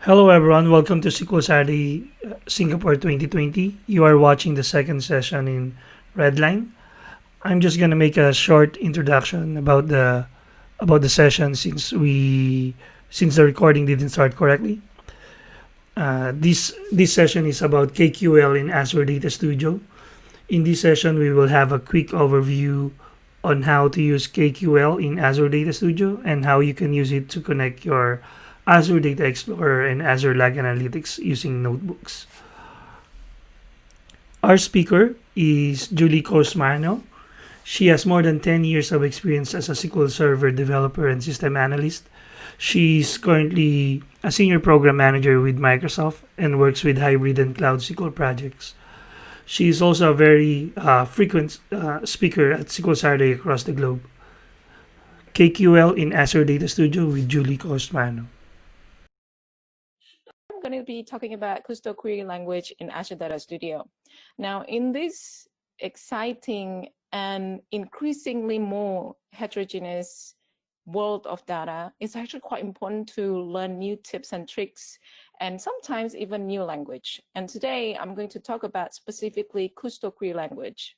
Hello everyone, welcome to SQLSATSG Singapore 2020. You are watching the second session in Redline. I'm just gonna make a short introduction about the session since the recording didn't start correctly. This session is about KQL in Azure Data Studio. In this session, we will have a quick overview on how to use KQL in Azure Data Studio and how you can use it to connect your Azure Data Explorer and Azure Log Analytics using notebooks. Our speaker is Julie Koesmarno. She has more than 10 years of experience as a SQL Server developer and system analyst. She's currently a senior program manager with Microsoft and works with hybrid and cloud SQL projects. She is also a very frequent speaker at SQL Saturday across the globe. KQL in Azure Data Studio with Julie Koesmarno. I'm going to be talking about Kusto Query Language in Azure Data Studio. Now, in this exciting and increasingly more heterogeneous world of data, it's actually quite important to learn new tips and tricks and sometimes even new language. And today I'm going to talk about specifically Kusto Query Language.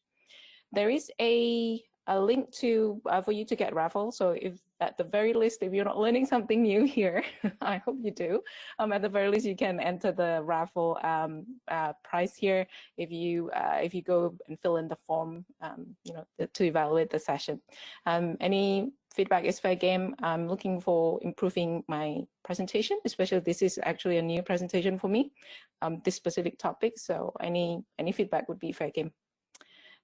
There is a link to for you to get raffle. So if at the very least, if you're not learning something new here, I hope you do. At the very least, you can enter the raffle prize here if you go and fill in the form, to evaluate the session. Any feedback is fair game. I'm looking for improving my presentation, especially this is actually a new presentation for me, this specific topic. So any feedback would be fair game.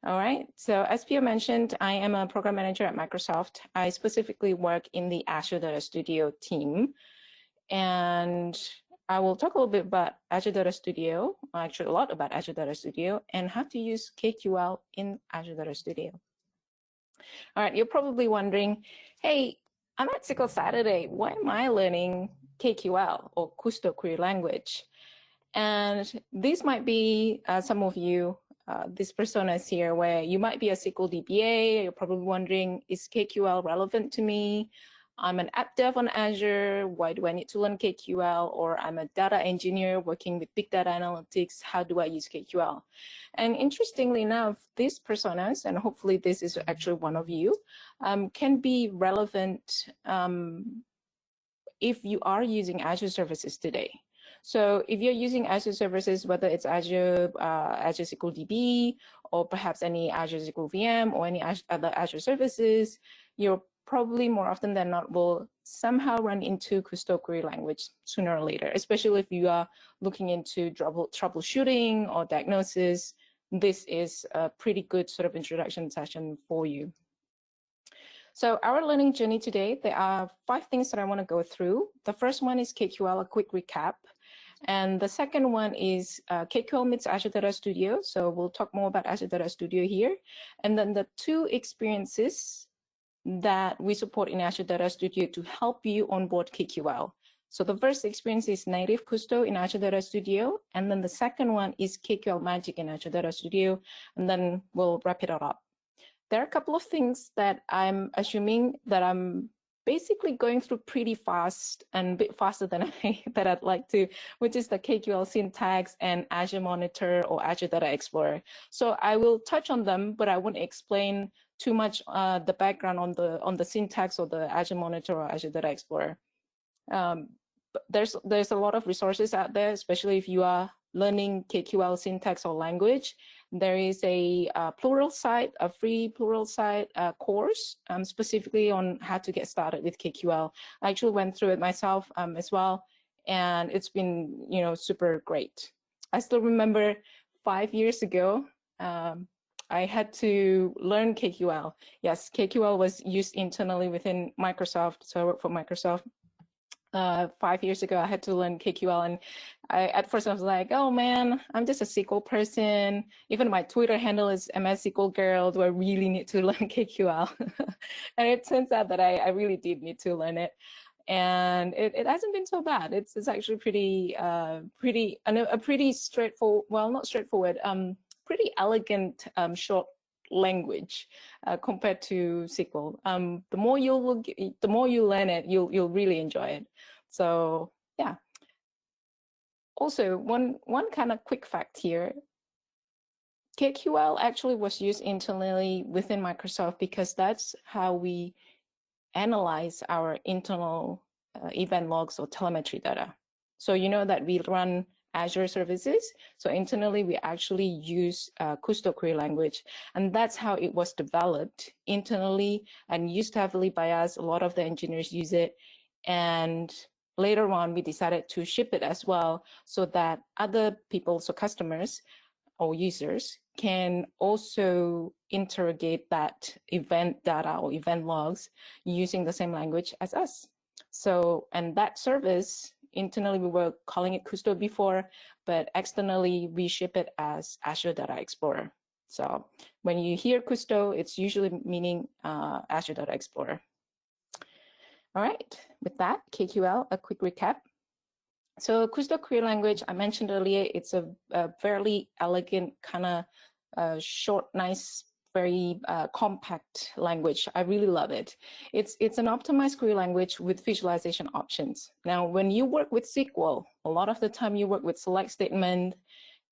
All right, so as Pio mentioned, I am a program manager at Microsoft. I specifically work in the Azure Data Studio team. And I will talk a little bit about Azure Data Studio, actually a lot about Azure Data Studio, and how to use KQL in Azure Data Studio. All right, you're probably wondering, hey, I'm at SQL Saturday. Why am I learning KQL or Kusto Query Language? And this might be some of you, this personas here, where you might be a SQL DBA. You're probably wondering, is KQL relevant to me? I'm an app dev on Azure. Why do I need to learn KQL? Or I'm a data engineer working with big data analytics. How do I use KQL? And interestingly enough, these personas, and hopefully this is actually one of you, can be relevant if you are using Azure services today. So if you're using Azure services, whether it's Azure SQL DB, or perhaps any Azure SQL VM or any other Azure services, you're probably more often than not will somehow run into Kusto Query Language sooner or later, especially if you are looking into troubleshooting or diagnosis. This is a pretty good sort of introduction session for you. So our learning journey today, there are 5 things that I want to go through. The first one is KQL, a quick recap. And the second one is KQL meets Azure Data Studio. So we'll talk more about Azure Data Studio here. And then the 2 experiences that we support in Azure Data Studio to help you onboard KQL. So the first experience is native Kusto in Azure Data Studio. And then the second one is KQL Magic in Azure Data Studio. And then we'll wrap it all up. There are a couple of things that I'm assuming that I'm basically going through pretty fast and a bit faster than I'd like to, which is the KQL syntax and Azure Monitor or Azure Data Explorer. So I will touch on them, but I won't explain too much the background on the syntax or the Azure Monitor or Azure Data Explorer. There's a lot of resources out there, especially if you are learning KQL syntax or language. There is a Pluralsight, a free Pluralsight course specifically on how to get started with KQL. I actually went through it myself as well, and it's been super great. I still remember 5 years ago, I had to learn KQL. Yes, KQL was used internally within Microsoft, so I work for Microsoft. 5 years ago, I had to learn KQL, and at first I was like, oh man, I'm just a SQL person. Even my Twitter handle is MS SQL girl. Do I really need to learn KQL? And it turns out that I really did need to learn it. And it hasn't been so bad. It's actually pretty straightforward, well, not straightforward, pretty elegant short language compared to SQL. The more you learn it, you'll really enjoy it. So yeah. Also, one kind of quick fact here, KQL actually was used internally within Microsoft because that's how we analyze our internal event logs or telemetry data. So you know that we run Azure services. So internally, we actually use Kusto Query Language. And that's how it was developed internally and used heavily by us. A lot of the engineers use it. And later on, we decided to ship it as well so that other people, so customers or users, can also interrogate that event data or event logs using the same language as us. So, and that service, internally we were calling it Kusto before, but externally we ship it as Azure Data Explorer. So when you hear Kusto, it's usually meaning Azure Data Explorer. All right, with that, KQL, a quick recap. So Kusto Query Language, I mentioned earlier, it's a fairly elegant, kind of short, nice, very compact language. I really love it. It's an optimized query language with visualization options. Now, when you work with SQL, a lot of the time you work with select statement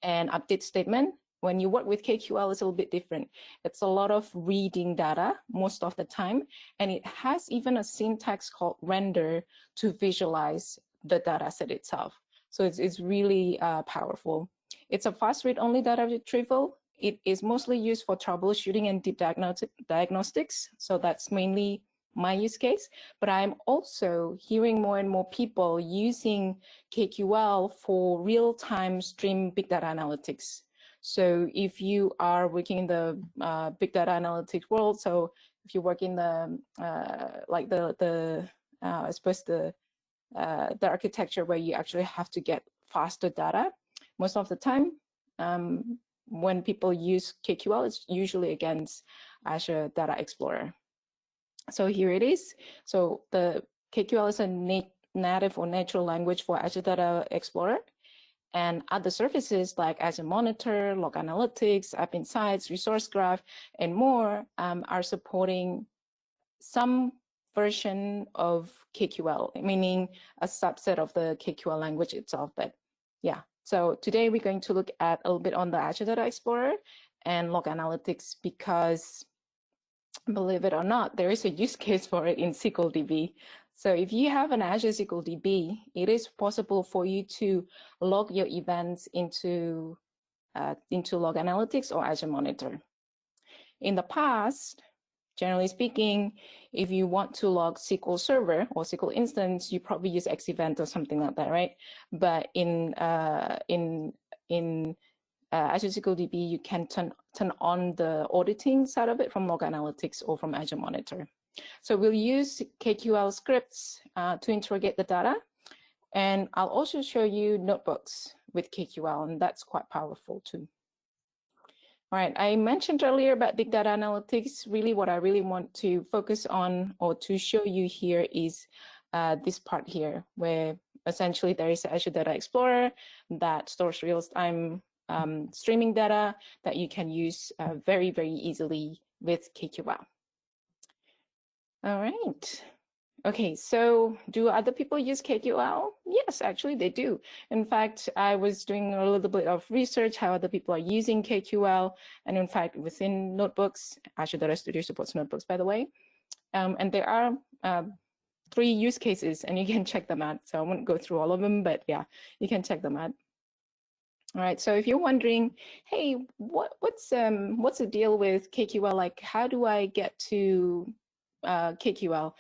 and update statement. When you work with KQL, it's a little bit different. It's a lot of reading data most of the time, and it has even a syntax called render to visualize the data set itself. So it's really powerful. It's a fast read-only data retrieval. It is mostly used for troubleshooting and deep diagnostics. So that's mainly my use case. But I'm also hearing more and more people using KQL for real-time stream big data analytics. So if you are working in the big data analytics world, so if you work in the like I suppose the architecture where you actually have to get faster data, most of the time when people use KQL, it's usually against Azure Data Explorer. So here it is. So the KQL is a native or natural language for Azure Data Explorer. And other services like Azure Monitor, Log Analytics, App Insights, Resource Graph, and more are supporting some version of KQL, meaning a subset of the KQL language itself. But yeah, so today we're going to look at a little bit on the Azure Data Explorer and Log Analytics because, believe it or not, there is a use case for it in SQLDB. So if you have an Azure SQLDB, it is possible for you to log your events into Log Analytics or Azure Monitor. In the past, generally speaking, if you want to log SQL Server or SQL instance, you probably use Xevent or something like that, right? But in Azure SQLDB, you can turn on the auditing side of it from Log Analytics or from Azure Monitor. So we'll use KQL scripts to interrogate the data. And I'll also show you notebooks with KQL, and that's quite powerful too. All right, I mentioned earlier about big data analytics. Really, what I really want to focus on or to show you here is this part here, where essentially there is Azure Data Explorer that stores real-time streaming data that you can use very, very easily with KQL. All right. Okay, so do other people use KQL? Yes, actually they do. In fact, I was doing a little bit of research how other people are using KQL. And in fact, within notebooks, Azure Data Studio supports notebooks, by the way. And there are 3 use cases, and you can check them out. So I won't go through all of them, but yeah, you can check them out. All right, so if you're wondering, hey, what's the deal with KQL? Like, how do I get to KQL?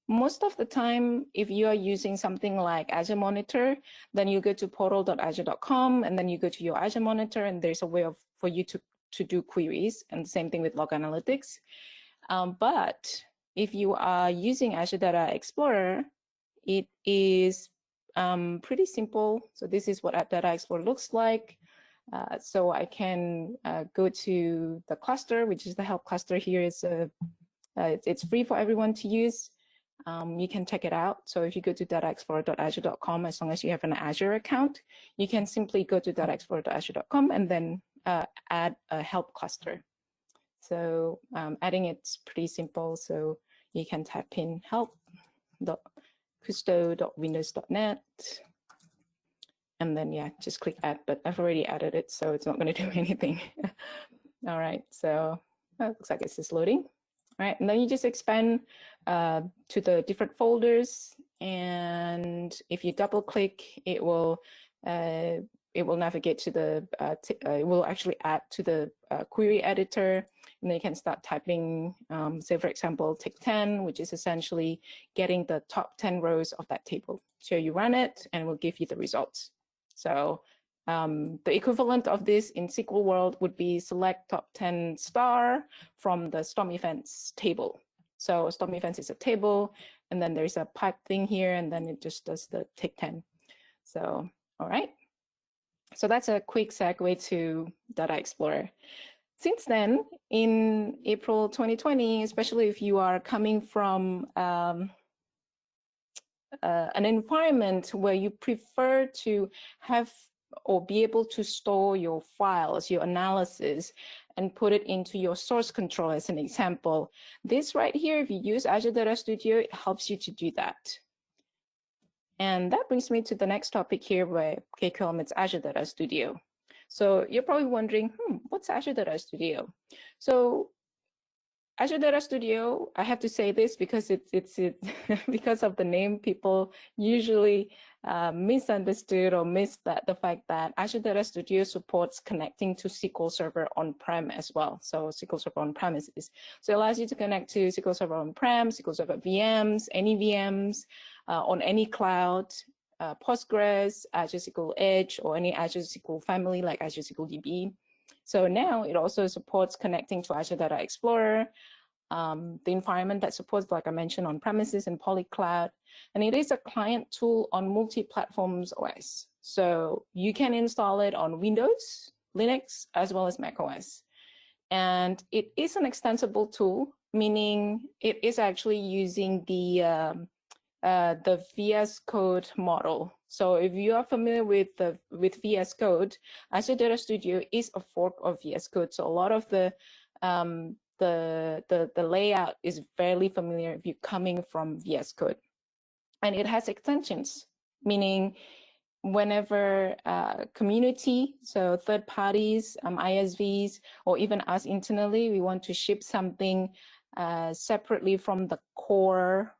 Most of the time, if you are using something like Azure Monitor, then you go to portal.azure.com, and then you go to your Azure Monitor, and there's a way for you to do queries, and the same thing with Log Analytics. But if you are using Azure Data Explorer, it is pretty simple. So this is what Data Explorer looks like. So I can go to the cluster, which is the help cluster here. It's free for everyone to use. You can check it out. So if you go to dataexplorer.azure.com, as long as you have an Azure account, you can simply go to dataexplorer.azure.com and then add a help cluster. So adding it's pretty simple. So you can type in help.kusto.windows.net. And then, yeah, just click add, but I've already added it, so it's not going to do anything. All right, so looks like it's just loading. All right, and then you just expand to the different folders. And if you double click, it will navigate to the, it will actually add to the query editor. And then you can start typing, say, for example, take 10, which is essentially getting the top 10 rows of that table. So you run it and it will give you the results. So the equivalent of this in SQL world would be select top 10 star from the storm events table. So storm events is a table, and then there's a pipe thing here, and then it just does the take 10. So, all right. So that's a quick segue to Data Explorer. Since then, in April 2020, especially if you are coming from an environment where you prefer to have or be able to store your files, your analysis, and put it into your source control as an example. This right here, if you use Azure Data Studio, it helps you to do that. And that brings me to the next topic here, where KQL meets Azure Data Studio. So you're probably wondering, what's Azure Data Studio? So Azure Data Studio, I have to say this because it's because of the name, people usually misunderstood or missed the fact that Azure Data Studio supports connecting to SQL Server on-prem as well. So SQL Server on-premises. So it allows you to connect to SQL Server on-prem, SQL Server VMs, any VMs on any cloud, Postgres, Azure SQL Edge, or any Azure SQL family like Azure SQL DB. So now it also supports connecting to Azure Data Explorer, the environment that supports, like I mentioned, on premises and polycloud. And it is a client tool on multi-platforms OS. So you can install it on Windows, Linux, as well as Mac OS. And it is an extensible tool, meaning it is actually using the VS Code model. So if you are familiar with VS Code, Azure Data Studio is a fork of VS Code. So a lot of the layout is fairly familiar if you're coming from VS Code. And it has extensions, meaning whenever community, so third parties, ISVs, or even us internally, we want to ship something separately from the core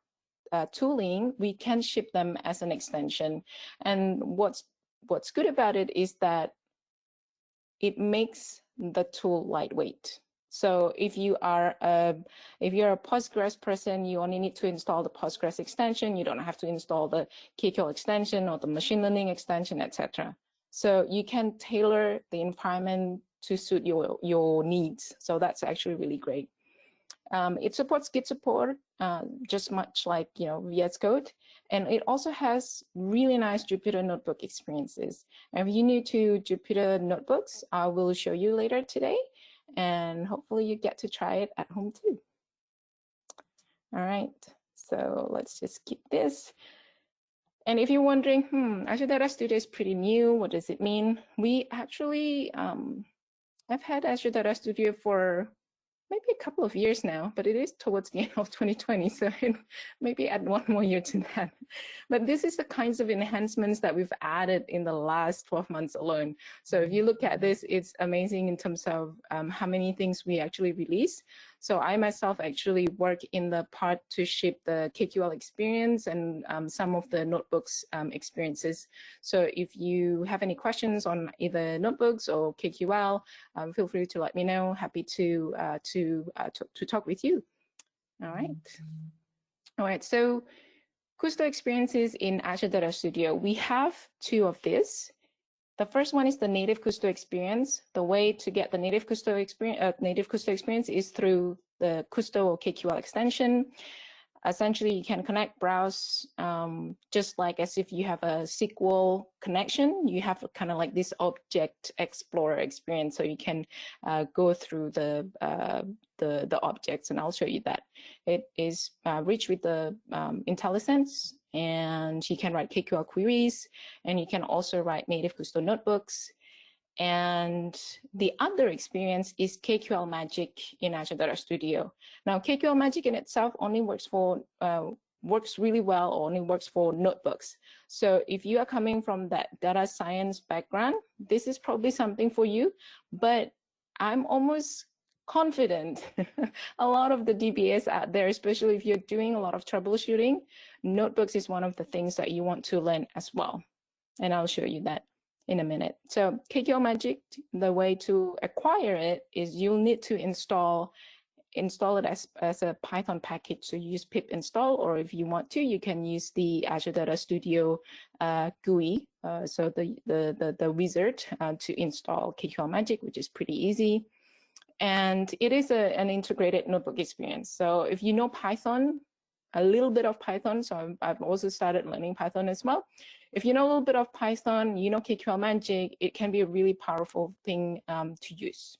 tooling, we can ship them as an extension. And what's good about it is that it makes the tool lightweight. So if you're a Postgres person, you only need to install the Postgres extension. You don't have to install the KQL extension or the machine learning extension, etc. So you can tailor the environment to suit your needs. So that's actually really great. It supports Git support, just much like VS Code, and it also has really nice Jupyter Notebook experiences. And if you're new to Jupyter Notebooks, I will show you later today, and hopefully you get to try it at home too. All right, so let's just keep this. And if you're wondering, Azure Data Studio is pretty new, what does it mean? We actually, I've had Azure Data Studio for maybe a couple of years now, but it is towards the end of 2020, so maybe add one more year to that. But this is the kinds of enhancements that we've added in the last 12 months alone. So if you look at this, it's amazing in terms of how many things we actually release. So I myself actually work in the part to ship the KQL experience and some of the notebooks experiences. So if you have any questions on either notebooks or KQL, feel free to let me know. Happy to talk with you. All right. All right. So Kusto experiences in Azure Data Studio. We have two of these. The first one is the native Kusto experience. The way to get the native Kusto experience is through the Kusto or KQL extension. Essentially, you can connect, browse, just like as if you have a SQL connection. You have kind of like this object explorer experience, so you can go through the objects, and I'll show you that. It is rich with the IntelliSense, and you can write KQL queries, and you can also write native Kusto notebooks. And the other experience is KQL Magic in Azure Data Studio. Now, KQL Magic in itself only works for works really well or only works for notebooks. So if you are coming from that data science background, this is probably something for you, but I'm almost confident a lot of the DBAs out there, especially if you're doing a lot of troubleshooting, notebooks is one of the things that you want to learn as well. And I'll show you that in a minute. So KQL Magic, the way to acquire it is you'll need to install it as a Python package. So you use pip install, or if you want to, you can use the Azure Data Studio GUI, so the wizard to install KQL Magic, which is pretty easy. And it is an integrated notebook experience. So if you know Python, a little bit of Python, so I've also started learning Python as well. If you know a little bit of Python, you know KQL Magic, it can be a really powerful thing to use.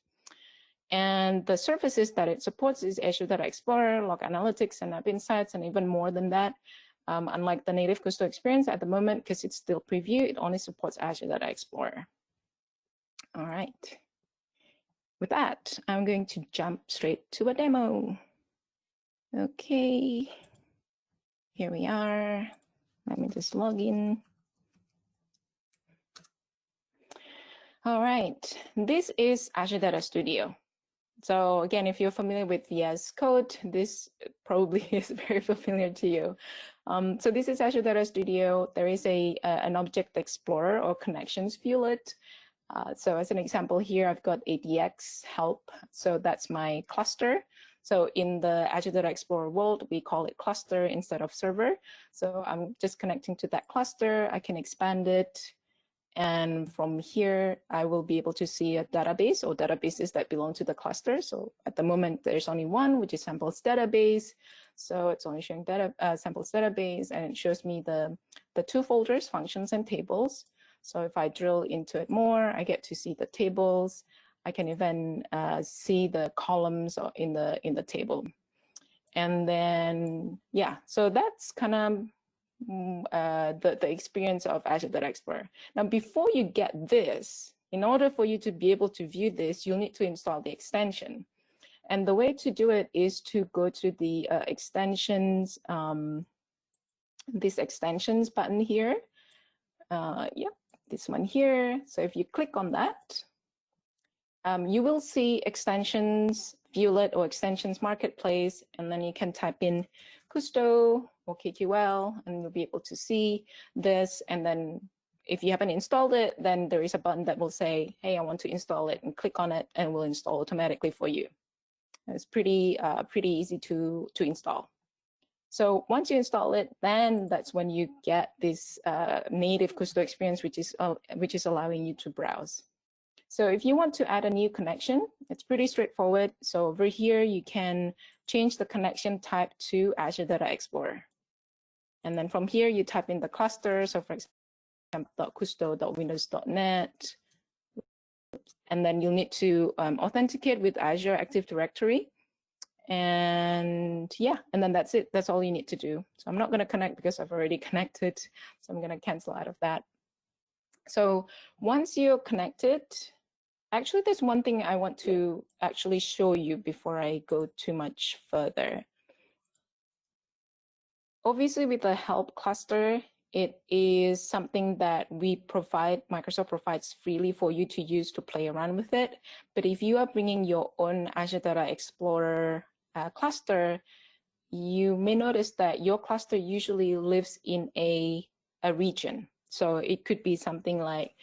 And the services that it supports is Azure Data Explorer, Log Analytics, and App Insights, and even more than that. Unlike the native Kusto experience at the moment, because it's still preview, it only supports Azure Data Explorer. All right. With that, I'm going to jump straight to a demo. Okay. Here we are. Let me just log in. All right. This is Azure Data Studio. So again, if you're familiar with VS Code, this probably is very familiar to you. So this is Azure Data Studio. There is an object explorer or connections view-let. So as an example here, I've got ADX help. So that's my cluster. So in the Azure Data Explorer world, we call it cluster instead of server. So I'm just connecting to that cluster. I can expand it. And from here, I will be able to see a database or databases that belong to the cluster. So at the moment, there's only one, which is samples database. So it's only showing samples database, and it shows me the two folders, functions and tables. So if I drill into it more, I get to see the tables. I can even see the columns in the table. And then, yeah, so that's kind of the experience of Azure Data Explorer. Now, before you get this, in order for you to be able to view this, you'll need to install the extension. And the way to do it is to go to the extensions, this extensions button here. Yep, this one here. So if you click on that, you will see extensions view-let or extensions marketplace, and then you can type in Kusto or KQL, and you'll be able to see this. And then if you haven't installed it, then there is a button that will say, hey, I want to install it, and click on it, and it will install automatically for you. It's pretty easy to install. So once you install it, then that's when you get this native Kusto experience, which is allowing you to browse. So if you want to add a new connection, it's pretty straightforward. So over here, you can change the connection type to Azure Data Explorer. And then from here, you type in the cluster. So for example, .kusto.windows.net. And then you'll need to authenticate with Azure Active Directory. And yeah, and then that's it. That's all you need to do. So I'm not going to connect because I've already connected. So I'm going to cancel out of that. So once you're connected, actually, there's one thing I want to actually show you before I go too much further. Obviously, with the help cluster, it is something that Microsoft provides freely for you to use to play around with it. But if you are bringing your own Azure Data Explorer cluster, you may notice that your cluster usually lives in a region. So it could be something like,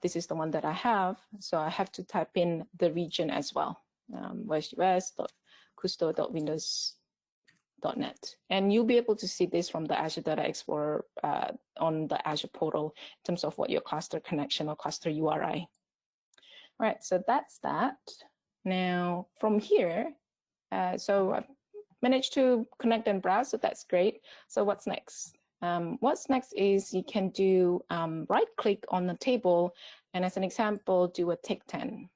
this is the one that I have. So I have to type in the region as well, west.kusto.windows.net. And you'll be able to see this from the Azure Data Explorer on the Azure portal in terms of what your cluster connection or cluster URI. All right, so that's that. Now from here, so I've managed to connect and browse, so that's great. So what's next? What's next is you can do right-click on the table, and as an example, do a take 10.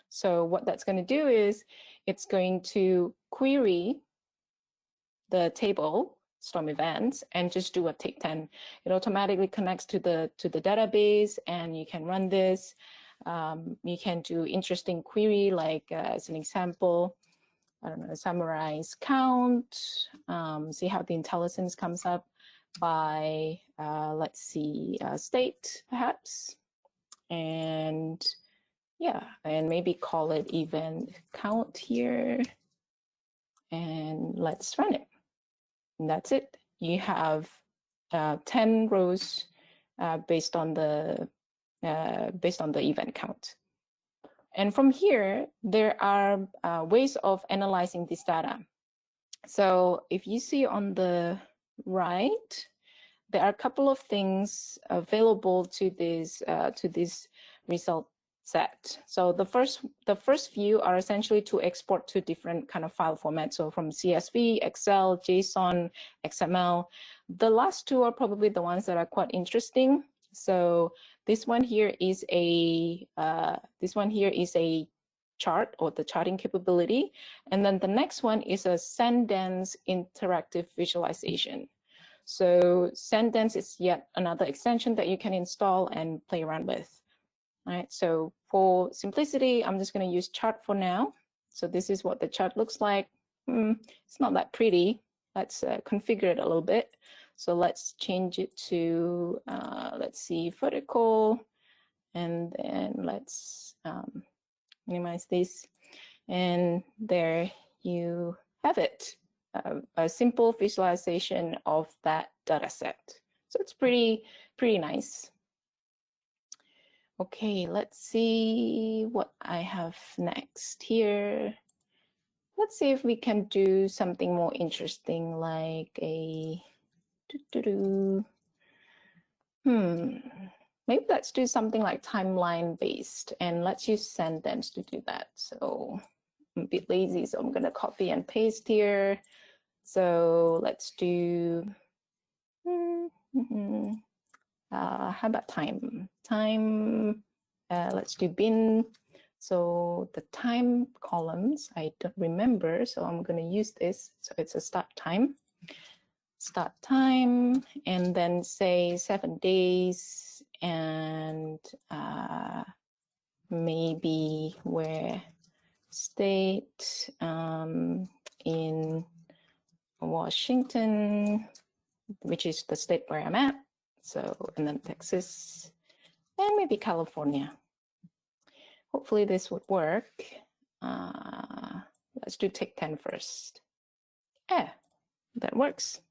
So what that's going to do is it's going to query the table, storm events, and just do a take 10. It automatically connects to the database, and you can run this. You can do interesting query, like as an example, I don't know, summarize count, see how the intelligence comes up by, let's see, state perhaps. And yeah, and maybe call it event count here. And let's run it. And that's it. You have 10 rows based on the event count. And from here, there are ways of analyzing this data. So if you see on the right, there are a couple of things available to this result set. So the first few are essentially to export to different kind of file formats. So from CSV, Excel, JSON, XML. The last two are probably the ones that are quite interesting. So this one here is a chart, or the charting capability, and then the next one is a Sendance interactive visualization. So Sendance is yet another extension that you can install and play around with. All right, so for simplicity, I'm just going to use chart for now. So this is what the chart looks like. It's not that pretty. Let's configure it a little bit. So let's change it to, let's see, vertical, and then let's minimize this. And there you have it, a simple visualization of that data set. So it's pretty nice. Okay, let's see what I have next here. Let's see if we can do something more interesting, like a maybe let's do something like timeline based, and let's use Sendance to do that. So I'm a bit lazy, so I'm going to copy and paste here. So let's do how about time? Let's do bin. So the time columns, I don't remember, so I'm going to use this. So it's a start time, and then say 7 days, and maybe where state in Washington, which is the state where I'm at. So, and then Texas, and maybe California. Hopefully this would work. Let's do take 10 first. Yeah, that works.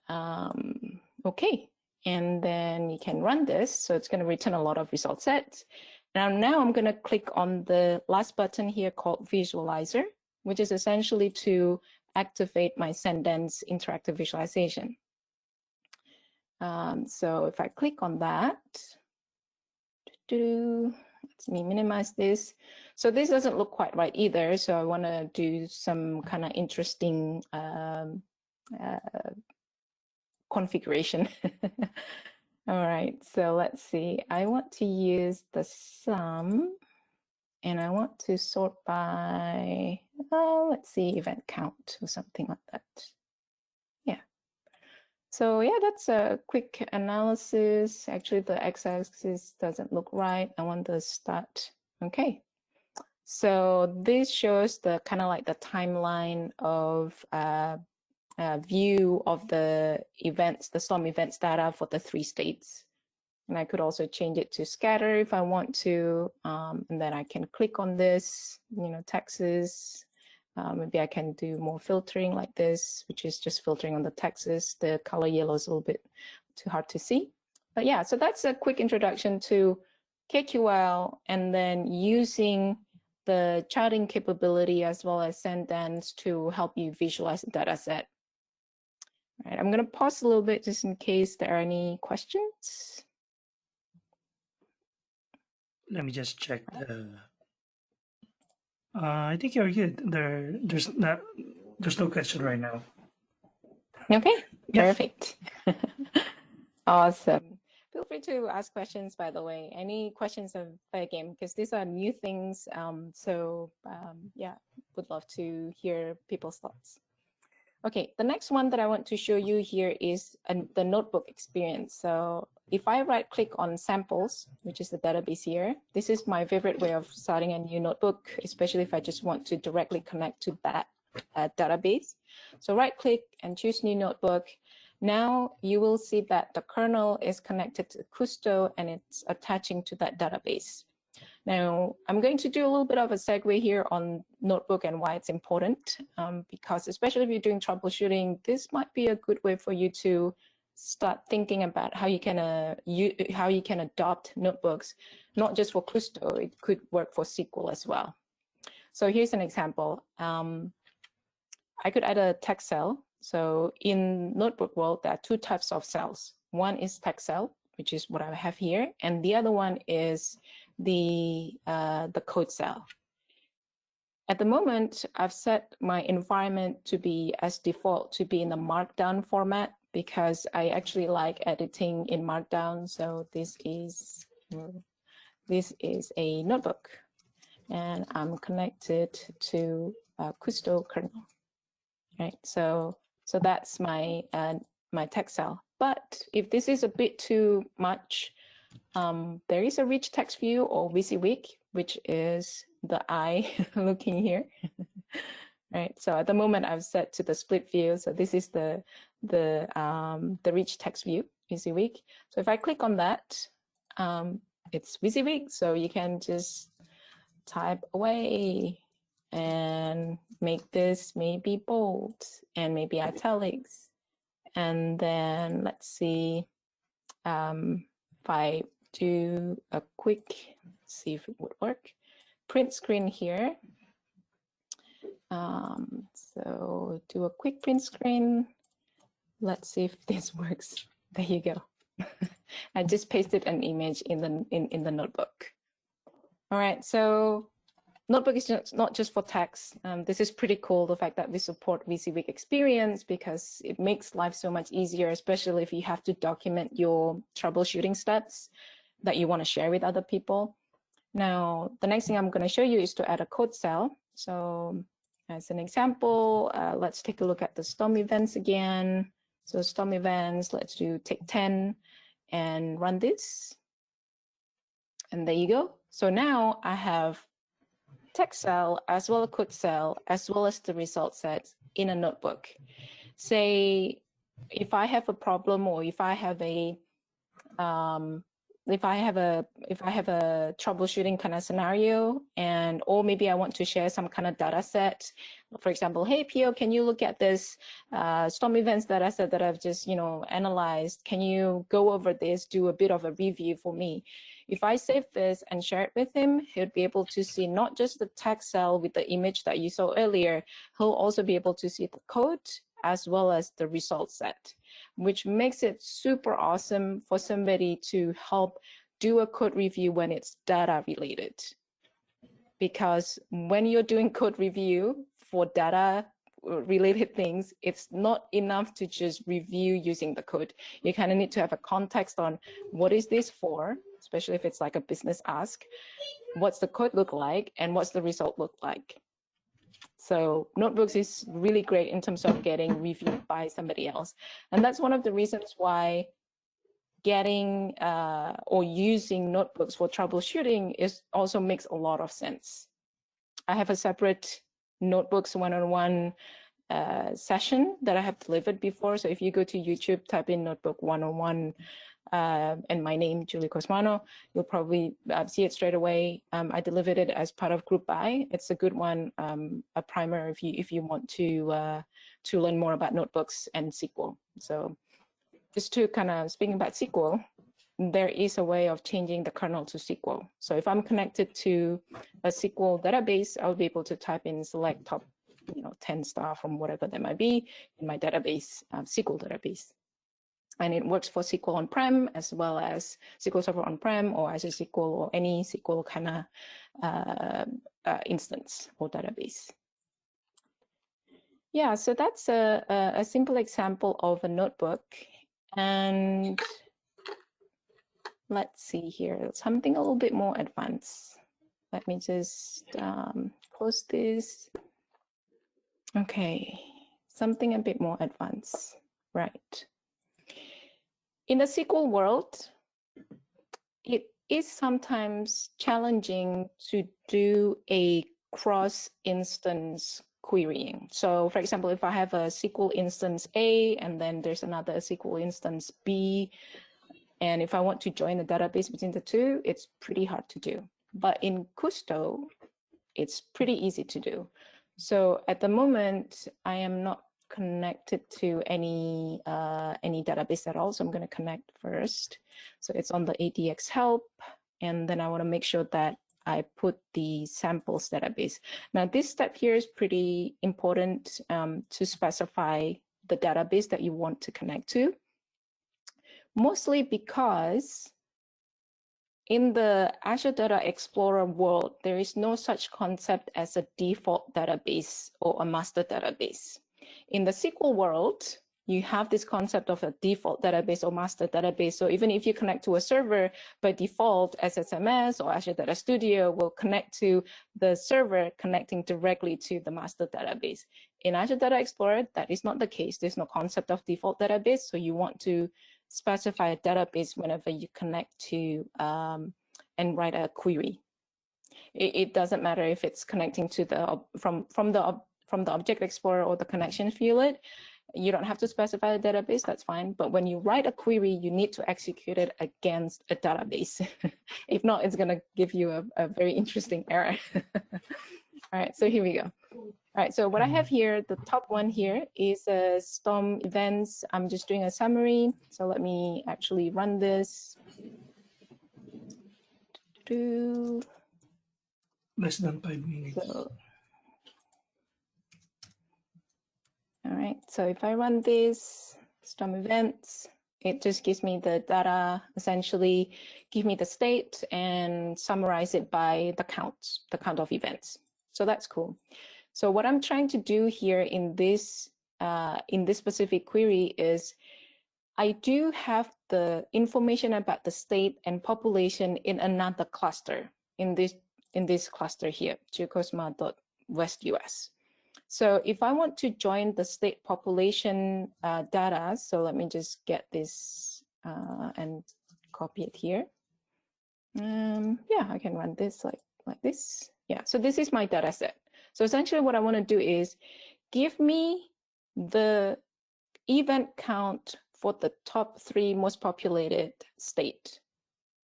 Okay, and then you can run this. So it's going to return a lot of result sets. Now I'm going to click on the last button here called Visualizer, which is essentially to activate my Sendance interactive visualization. So if I click on that, let me minimize this. So this doesn't look quite right either. So I want to do some kind of interesting configuration. All right, so let's see. I want to use the sum, and I want to sort by, let's see, event count or something like that. Yeah. So yeah, that's a quick analysis. Actually, the x-axis doesn't look right. I want the start. Okay. So this shows the kind of like the timeline of view of the events, the storm events data for the 3 states. And I could also change it to scatter if I want to. And then I can click on this, Texas. Maybe I can do more filtering like this, which is just filtering on the Texas. The color yellow is a little bit too hard to see. But yeah, so that's a quick introduction to KQL, and then using the charting capability as well as Sendance to help you visualize the data set. All right, I'm going to pause a little bit just in case there are any questions. Let me just check the. I think you're good. There's no question right now. Okay, Yep. perfect. Awesome. Feel free to ask questions, by the way. Any questions of fair game, because these are new things. Yeah, would love to hear people's thoughts. Okay, the next one that I want to show you here is the notebook experience. So if I right click on samples, which is the database here, this is my favorite way of starting a new notebook, especially if I just want to directly connect to that database. So right click and choose new notebook. Now you will see that the kernel is connected to Kusto and it's attaching to that database. Now, I'm going to do a little bit of a segue here on notebook and why it's important, because especially if you're doing troubleshooting, this might be a good way for you to start thinking about how you can adopt notebooks, not just for Kusto, it could work for SQL as well. So here's an example. I could add a text cell. So in notebook world, there are two types of cells. One is text cell, which is what I have here, and the other one is the code cell. At the moment, I've set my environment to be as default to be in the markdown format because I actually like editing in markdown. So this is a notebook, and I'm connected to Kusto kernel. Right. So that's my my text cell. But if this is a bit too much, there is a rich text view or WYSIWYG, which is the eye looking here. Right. So at the moment I've set to the split view. So this is the rich text view, WYSIWYG. So if I click on that, it's WYSIWYG. So you can just type away and make this maybe bold and maybe italics. And then let's see if I do a quick, see if it would work, print screen here. So do a quick print screen. Let's see if this works. There you go. I just pasted an image in the notebook. All right, so notebook is not just for text. This is pretty cool, the fact that we support WYSIWYG experience, because it makes life so much easier, especially if you have to document your troubleshooting steps that you want to share with other people. Now, the next thing I'm going to show you is to add a code cell. So as an example, let's take a look at the storm events again. So storm events, let's do take 10 and run this. And there you go. So now I have text cell as well as code cell as well as the result set in a notebook. Say if I have a problem, or if I have a troubleshooting kind of scenario, and or maybe I want to share some kind of data set. For example, hey Pio, can you look at this storm events data set that I've just analyzed? Can you go over this, do a bit of a review for me? If I save this and share it with him, he'll be able to see not just the text cell with the image that you saw earlier, he'll also be able to see the code as well as the result set, which makes it super awesome for somebody to help do a code review when it's data related. Because when you're doing code review for data related things, it's not enough to just review using the code. You kind of need to have a context on what is this for, especially if it's like a business ask, what's the code look like and what's the result look like. So notebooks is really great in terms of getting reviewed by somebody else. And that's one of the reasons why getting or using notebooks for troubleshooting also makes a lot of sense. I have a separate notebooks one-on-one session that I have delivered before. So if you go to YouTube, type in notebook 101 and my name, Julie Koesmarno, you'll probably see it straight away. I delivered it as part of group buy. It's a good one, a primer if you want to learn more about notebooks and SQL. So just to kind of speaking about SQL, there is a way of changing the kernel to SQL. So if I'm connected to a SQL database, I'll be able to type in select top 10 star from whatever that might be in my database, SQL database. And it works for SQL on-prem as well as SQL Server on-prem or Azure SQL or any SQL kind of instance or database. Yeah, so that's a simple example of a notebook. And let's see here, something a little bit more advanced. Let me just close this. Okay, something a bit more advanced, right? In the SQL world, it is sometimes challenging to do a cross-instance querying. So for example, if I have a SQL instance A and then there's another SQL instance B, and if I want to join the database between the two, it's pretty hard to do. But in Kusto, it's pretty easy to do. So at the moment, I am not connected to any database at all. So I'm going to connect first. So it's on the ADX help. And then I want to make sure that I put the samples database. Now this step here is pretty important to specify the database that you want to connect to. Mostly because in the Azure Data Explorer world, there is no such concept as a default database or a master database. In the SQL world, you have this concept of a default database or master database. So even if you connect to a server, by default, SSMS or Azure Data Studio will connect to the server connecting directly to the master database. In Azure Data Explorer, that is not the case. There's no concept of default database. So you want to specify a database whenever you connect to and write a query. It doesn't matter if it's connecting to the from the Object Explorer or the connection field. You don't have to specify a database, that's fine. But when you write a query, you need to execute it against a database. If not, it's going to give you a very interesting error. All right, so here we go. All right, so what I have here, the top one here is storm events. I'm just doing a summary. So let me actually run this. Less than 5 minutes. So, all right, so if I run this, storm events, it just gives me the data, essentially give me the state and summarize it by the count of events. So that's cool. So what I'm trying to do here in this specific query is I do have the information about the state and population in another cluster in this cluster here, Koesmarno.west.us. So if I want to join the state population data, so let me just get this and copy it here. Yeah, I can run this like this. Yeah, so this is my data set. So essentially what I want to do is give me the event count for the top 3 most populated state.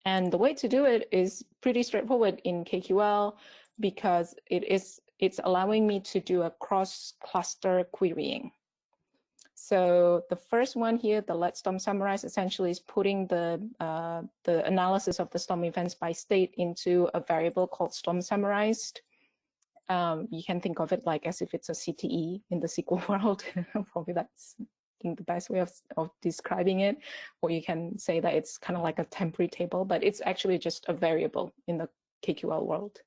And the way to do it is pretty straightforward in KQL because it's allowing me to do a cross-cluster querying. So the first one here, the let storm summarize, essentially is putting the analysis of the storm events by state into a variable called storm summarized. You can think of it like as if it's a CTE in the SQL world. Probably that's the best way of describing it. Or you can say that it's kind of like a temporary table, but it's actually just a variable in the KQL world.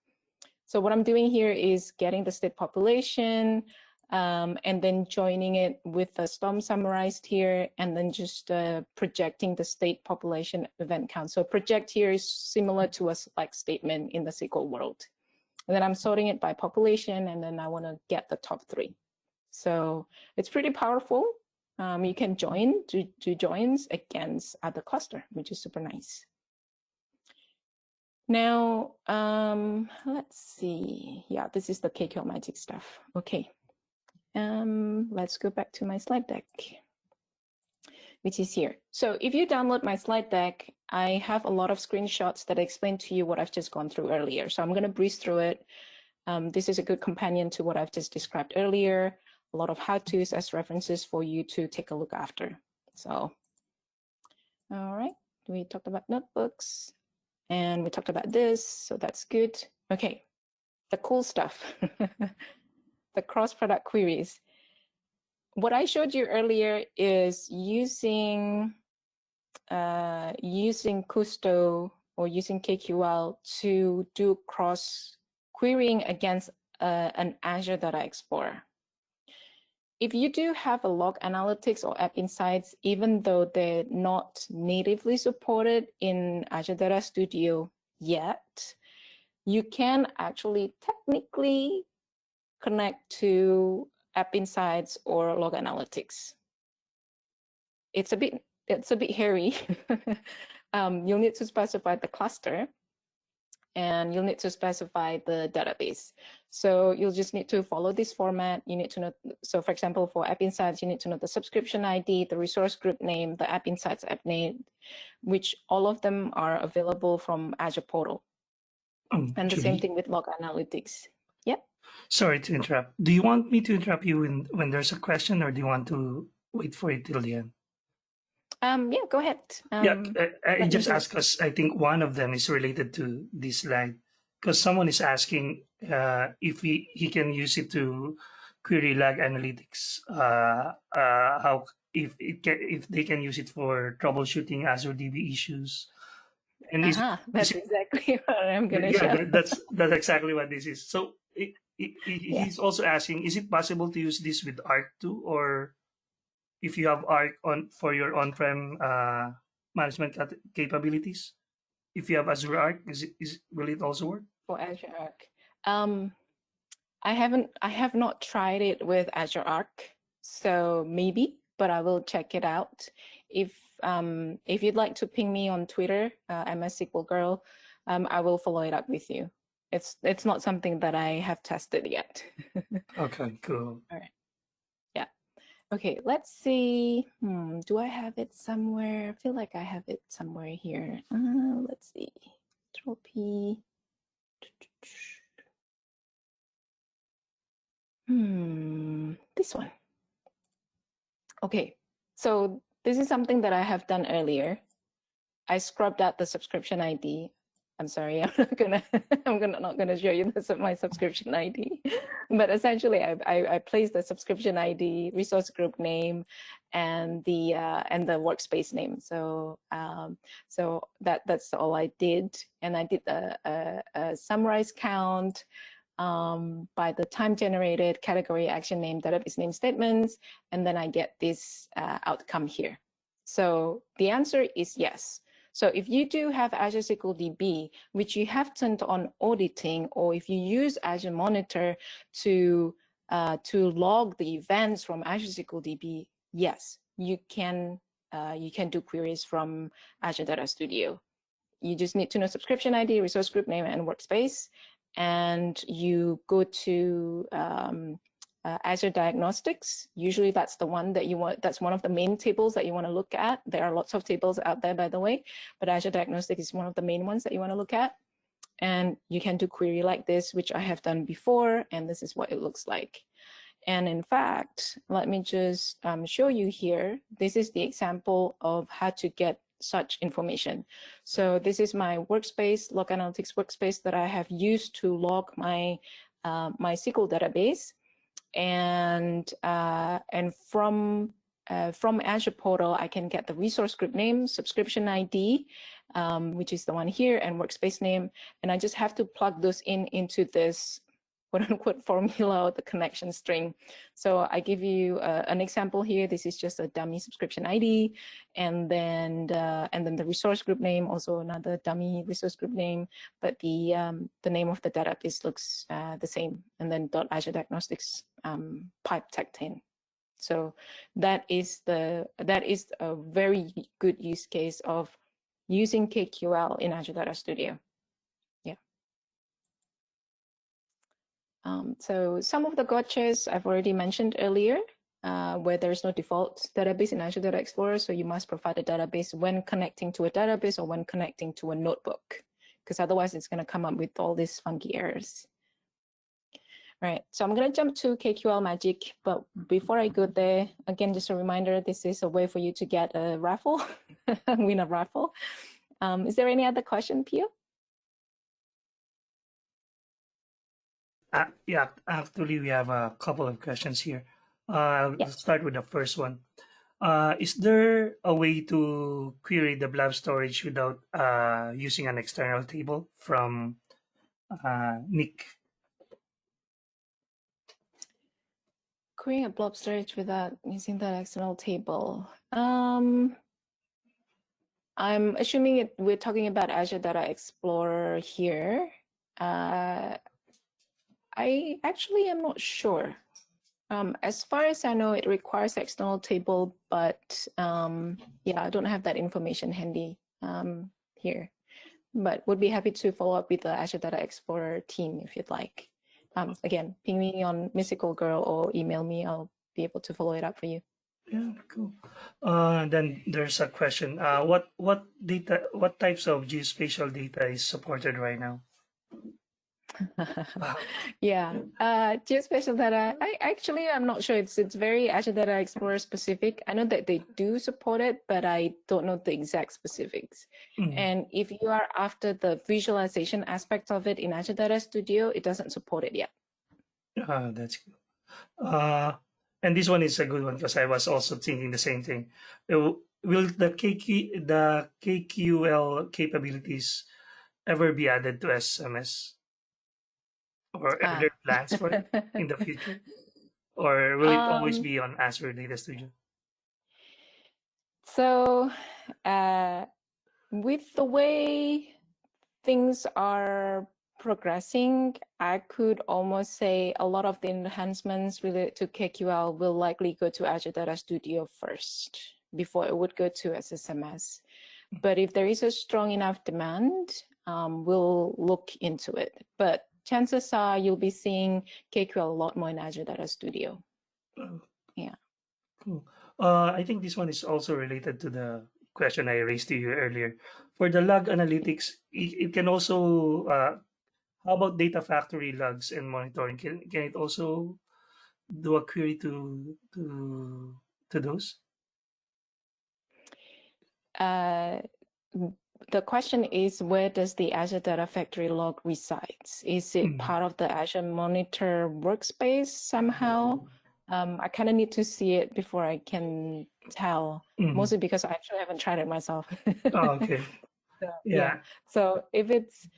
So what I'm doing here is getting the state population and then joining it with the storm summarized here, and then just projecting the state population event count. So project here is similar to a select statement in the SQL world. And then I'm sorting it by population, and then I want to get the top 3. So it's pretty powerful. You can do joins against other cluster, which is super nice. Now, let's see. Yeah, this is the KQL magic stuff. Okay. Let's go back to my slide deck, which is here. So if you download my slide deck, I have a lot of screenshots that explain to you what I've just gone through earlier. So I'm going to breeze through it. This is a good companion to what I've just described earlier. A lot of how-tos as references for you to take a look after. So, all right, we talked about notebooks and we talked about this, so that's good. Okay, the cool stuff, the cross-product queries. What I showed you earlier is using Kusto or using KQL to do cross querying against an Azure Data Explorer. If you do have a log analytics or app insights, even though they're not natively supported in Azure Data Studio yet, you can actually technically connect to App Insights or Log Analytics. It's a bit hairy. You'll need to specify the cluster, and you'll need to specify the database. So you'll just need to follow this format. You need to know, so for example, for App Insights, you need to know the subscription ID, the resource group name, the App Insights app name, which all of them are available from Azure Portal. And the same thing with Log Analytics. Yep. Sorry to interrupt. Do you want me to interrupt you when there's a question, or do you want to wait for it till the end? Yeah, go ahead. I just asked because I think one of them is related to this slide, because someone is asking if he can use it to query Log Analytics. How if they can use it for troubleshooting Azure DB issues. And that's exactly what I'm going to show. Yeah, that's exactly what this is. So he's also asking, is it possible to use this with Arc too, or if you have Arc for your on-prem management capabilities? If you have Azure Arc, will it also work? For Azure Arc, I have not tried it with Azure Arc, so maybe, but I will check it out. If you'd like to ping me on Twitter, I'm a SQL girl, I will follow it up with you. It's not something that I have tested yet. Okay, cool. All right. Yeah. Okay, let's see. Do I have it somewhere? I feel like I have it somewhere here. Let's see. Trophy. This one. Okay, so this is something that I have done earlier. I scrubbed out the subscription ID. I'm sorry, I'm not gonna show you my subscription ID, but essentially I placed the subscription ID, resource group name, and the workspace name. So that's all I did, and I did a summarize count by the time generated, category, action name, database name statements, and then I get this outcome here. So the answer is yes. So if you do have Azure SQL DB, which you have turned on auditing, or if you use Azure Monitor to log the events from Azure SQL DB, yes, you can do queries from Azure Data Studio. You just need to know subscription ID, resource group name, and workspace, and you go to Azure Diagnostics. Usually that's the one that you want, that's one of the main tables that you want to look at. There are lots of tables out there, by the way, but Azure Diagnostics is one of the main ones that you want to look at. And you can do query like this, which I have done before, and this is what it looks like. And in fact, let me just show you here. This is the example of how to get such information. So this is my workspace, Log Analytics workspace that I have used to log my SQL database. And from Azure Portal, I can get the resource group name, subscription ID, which is the one here, and workspace name, and I just have to plug those into this quote-unquote formula or the connection string. So I give you an example here. This is just a dummy subscription ID, and then the resource group name, also another dummy resource group name, but the name of the database looks the same, and then .azure diagnostics pipe tagged in. So that is a very good use case of using KQL in Azure Data Studio. So some of the gotchas I've already mentioned earlier, where there's no default database in Azure Data Explorer, so you must provide a database when connecting to a database or when connecting to a notebook, because otherwise it's going to come up with all these funky errors. All right, so I'm going to jump to KQL Magic, but before I go there, again, just a reminder, this is a way for you to get a raffle, win a raffle. Is there any other question, Pio? Yeah, actually, we have a couple of questions here. I'll start with the first one. Is there a way to query the blob storage without using an external table from Nick? Querying a blob storage without using that external table. I'm assuming we're talking about Azure Data Explorer here. I actually am not sure. As far as I know, it requires external table, but yeah, I don't have that information handy here. But would be happy to follow up with the Azure Data Explorer team if you'd like. Again, ping me on Mystical Girl or email me. I'll be able to follow it up for you. Yeah, cool. Then there's a question. What types of geospatial data is supported right now? Yeah, geospatial data. I'm not sure. It's very Azure Data Explorer specific. I know that they do support it, but I don't know the exact specifics. And if you are after the visualization aspect of it in Azure Data Studio, it doesn't support it yet. That's good. And this one is a good one because I was also thinking the same thing. Will the KQL capabilities ever be added to SMS? Or are there plans for it in the future? Or will it always be on Azure Data Studio? So, with the way things are progressing, I could almost say a lot of the enhancements related to KQL will likely go to Azure Data Studio first before it would go to SSMS. But if there is a strong enough demand, we'll look into it. But chances are you'll be seeing KQL a lot more in Azure Data Studio. Yeah. Cool. I think this one is also related to the question I raised to you earlier. For the log analytics, it can also, how about data factory logs and monitoring? Can it also do a query to those? The question is, where does the Azure Data Factory log resides? Is it part of the Azure Monitor workspace somehow? I kind of need to see it before I can tell, mostly because I actually haven't tried it myself. Oh, okay. So, yeah. So if it's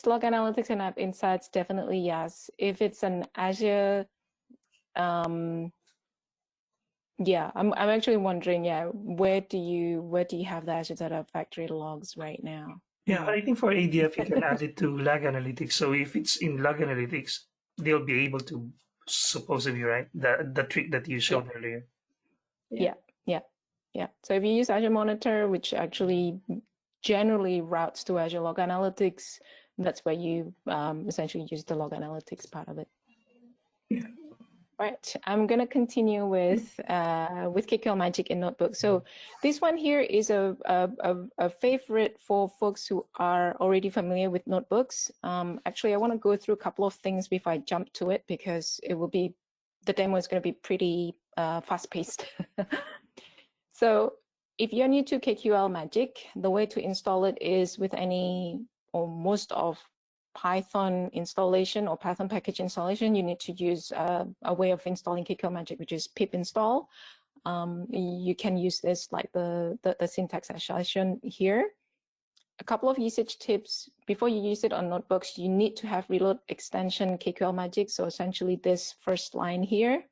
log analytics and app insights, definitely yes. If it's an Azure, yeah, I'm actually wondering, where do you have the Azure Data Factory logs right now? Yeah, I think for ADF you can add it to log analytics. So if it's in log analytics, they'll be able to supposedly, right? The trick that you showed earlier. Yeah. So if you use Azure Monitor, which actually generally routes to Azure Log Analytics, that's where you essentially use the Log Analytics part of it. Yeah. Right, I'm going to continue with KQL Magic in Notebook. So this one here is a favorite for folks who are already familiar with notebooks. Actually, I want to go through a couple of things before I jump to it because the demo is going to be pretty fast-paced. So if you're new to KQL Magic, the way to install it is with any or most of Python installation or Python package installation. You need to use a way of installing KQL Magic, which is pip install. You can use this like the syntax I shown here. A couple of usage tips. Before you use it on notebooks, you need to have reload extension KQL Magic. So essentially this first line here.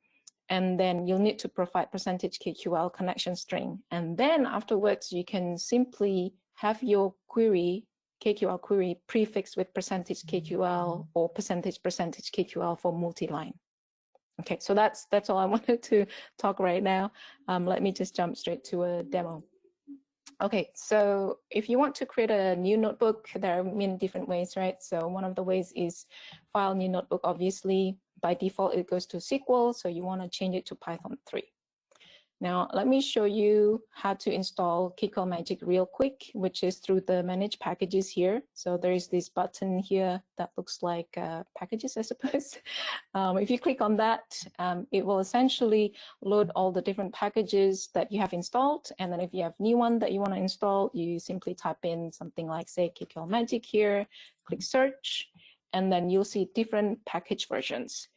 And then you'll need to provide %KQL connection string. And then afterwards, you can simply have your query, KQL query, prefixed with %KQL or %KQL for multi-line. Okay, so that's all I wanted to talk right now. Let me just jump straight to a demo. Okay, so if you want to create a new notebook, there are many different ways, right? So one of the ways is file new notebook, obviously. By default, it goes to SQL, so you want to change it to Python 3. Now, let me show you how to install KQL Magic real quick, which is through the Manage Packages here. So there is this button here that looks like packages, I suppose. If you click on that, it will essentially load all the different packages that you have installed. And then if you have new one that you want to install, you simply type in something like, say, KQL Magic here, click Search, and then you'll see different package versions.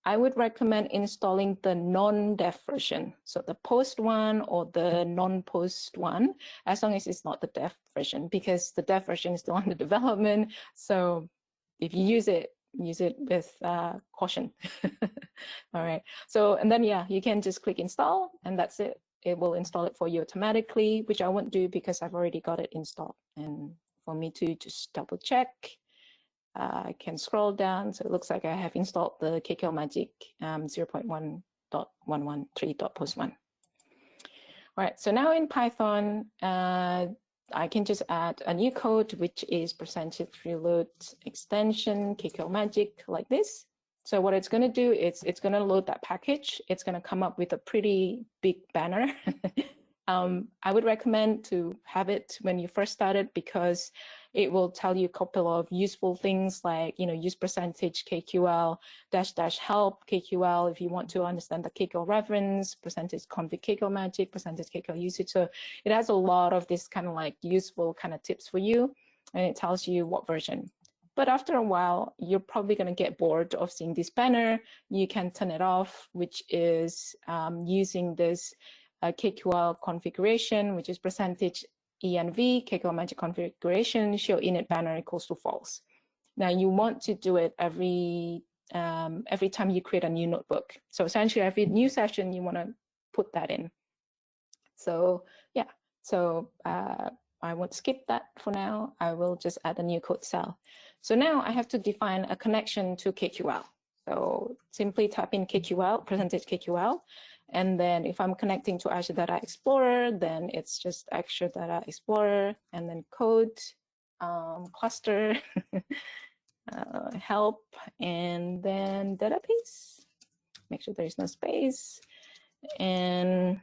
I would recommend installing the non-dev version. So the post one or the non-post one, as long as it's not the dev version, because the dev version is still under development. So if you use it with caution. All right. So, and then, yeah, you can just click install and that's it. It will install it for you automatically, which I won't do because I've already got it installed. And for me to just double check, I can scroll down. So it looks like I have installed the KQL Magic 0.1.113.post1. All right, so now in Python, I can just add a new code, which is percentage reload extension KQL Magic like this. So what it's going to do is it's going to load that package. It's going to come up with a pretty big banner. I would recommend to have it when you first start it, because it will tell you a couple of useful things like, use percentage KQL -- help KQL if you want to understand the KQL reference, percentage config KQL Magic, percentage KQL usage. So it has a lot of this kind of like useful kind of tips for you, and it tells you what version. But after a while, you're probably going to get bored of seeing this banner. You can turn it off, which is using this KQL configuration, which is percentage env KQL Magic configuration show init banner equals to false. Now you want to do it every time you create a new notebook. So essentially, every new session you want to put that in. So yeah, so I won't skip that for now. I will just add a new code cell. So now I have to define a connection to KQL. So simply type in KQL, percentage KQL. And then if I'm connecting to Azure Data Explorer, then it's just Azure Data Explorer, and then code, cluster, help, and then database. Make sure there is no space, and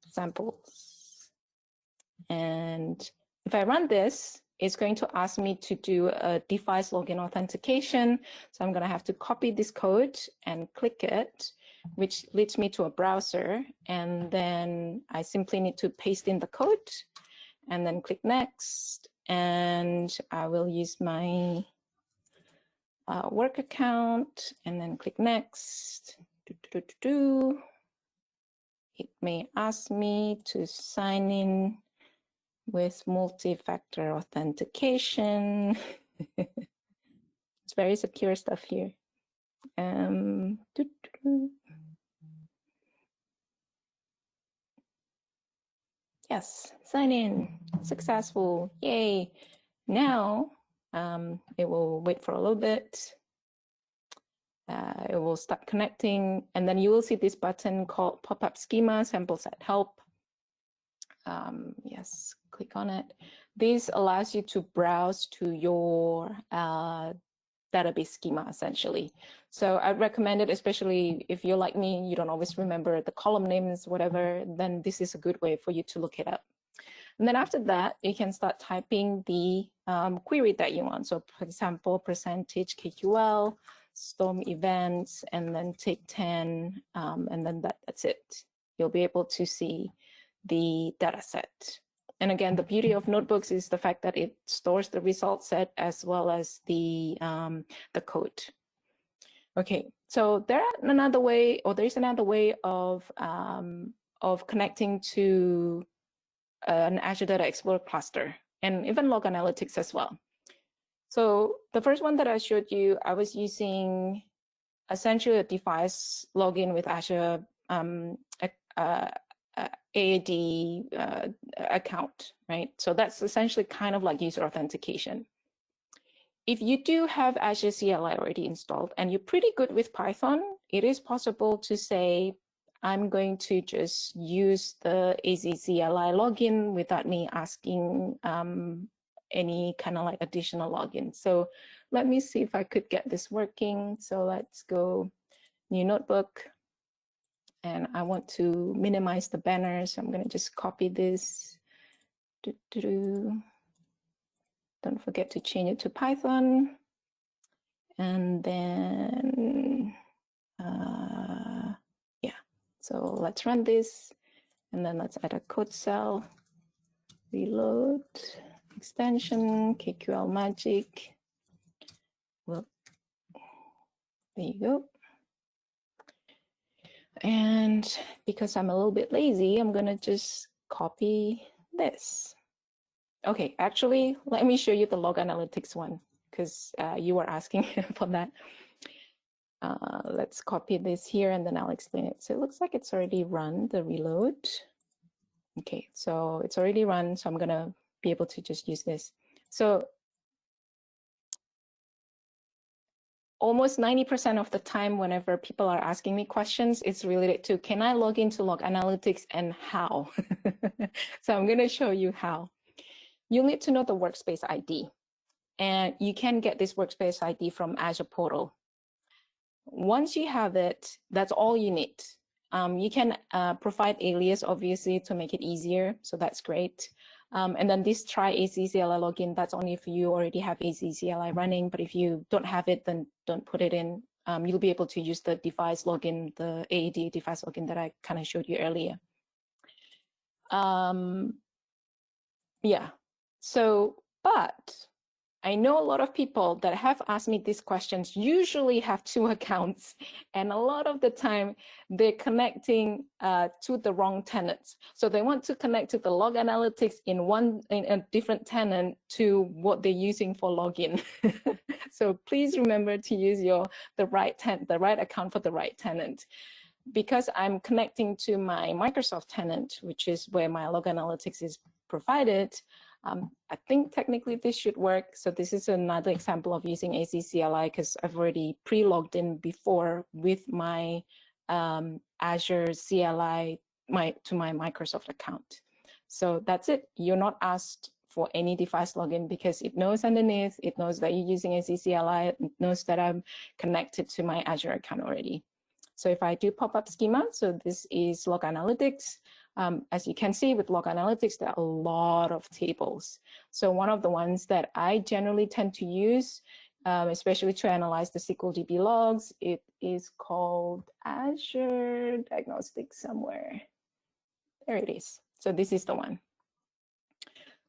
samples. And if I run this, it's going to ask me to do a device login authentication. So I'm going to have to copy this code and click it, which leads me to a browser. And then I simply need to paste in the code and then click next. And I will use my work account and then click next. It may ask me to sign in with multi-factor authentication. It's very secure stuff here. Yes, sign in, successful, yay. Now, it will wait for a little bit. It will start connecting, and then you will see this button called pop-up schema, sample set help. Yes, click on it. This allows you to browse to your database schema, essentially. So I recommend it, especially if you're like me, you don't always remember the column names, whatever, then this is a good way for you to look it up. And then after that, you can start typing the query that you want. So for example, percentage KQL, storm events, and then take 10, and then that's it. You'll be able to see the data set. And again, the beauty of notebooks is the fact that it stores the result set as well as the code. Okay, so there's another way of connecting to an Azure Data Explorer cluster, and even Log Analytics as well. So the first one that I showed you, I was using essentially a device login with Azure AAD account, right? So that's essentially kind of like user authentication. If you do have Azure CLI already installed and you're pretty good with Python, it is possible to say, I'm going to just use the AZ CLI login without me asking any kind of like additional login. So let me see if I could get this working. So let's go new notebook. And I want to minimize the banner, so I'm going to just copy this. Don't forget to change it to Python. And then, yeah, so let's run this. And then let's add a code cell, reload, extension, KQL Magic. Well, there you go. And because I'm a little bit lazy, I'm going to just copy this. Okay, actually, let me show you the Log Analytics one, because you were asking for that. Let's copy this here, and then I'll explain it. So it looks like it's already run, the reload. Okay, so it's already run, so I'm going to be able to just use this. So almost 90% of the time, whenever people are asking me questions, it's related to, can I log into Log Analytics and how? So I'm going to show you how. You'll need to know the workspace ID. And you can get this workspace ID from Azure Portal. Once you have it, that's all you need. You can provide alias, obviously, to make it easier. So that's great. And then this try ACCLI login, that's only if you already have ACCLI running. But if you don't have it, then don't put it in. You'll be able to use the device login, the AAD device login that I kind of showed you earlier. Yeah. So, but I know a lot of people that have asked me these questions usually have two accounts, and a lot of the time they're connecting to the wrong tenants. So they want to connect to the Log Analytics in a different tenant to what they're using for login. So please remember to use the right account for the right tenant. Because I'm connecting to my Microsoft tenant, which is where my Log Analytics is provided, I think technically this should work. So this is another example of using ACCLI because I've already pre-logged in before with my Azure CLI to my Microsoft account. So that's it. You're not asked for any device login because it knows underneath, it knows that you're using ACCLI, it knows that I'm connected to my Azure account already. So if I do pop-up schema, so this is Log Analytics. As you can see with Log Analytics, there are a lot of tables. So one of the ones that I generally tend to use, especially to analyze the SQL DB logs, it is called Azure Diagnostics somewhere. There it is. So this is the one.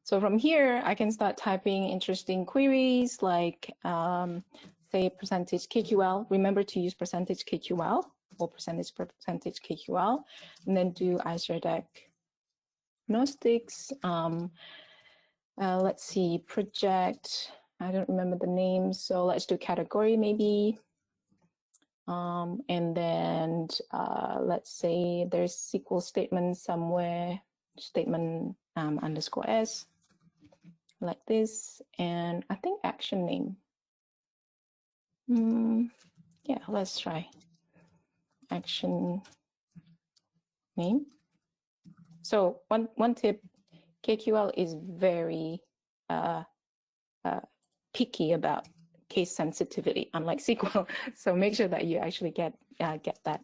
So from here, I can start typing interesting queries like, say, percentage KQL. Remember to use percentage KQL or percentage KQL, and then do Azure Diagnostics. Let's see, project. I don't remember the name, so let's do category maybe. And then let's say there's SQL statement somewhere, statement _s, like this, and I think action name. Yeah, let's try action name. So one tip, KQL is very picky about case sensitivity, unlike SQL. So make sure that you actually get that.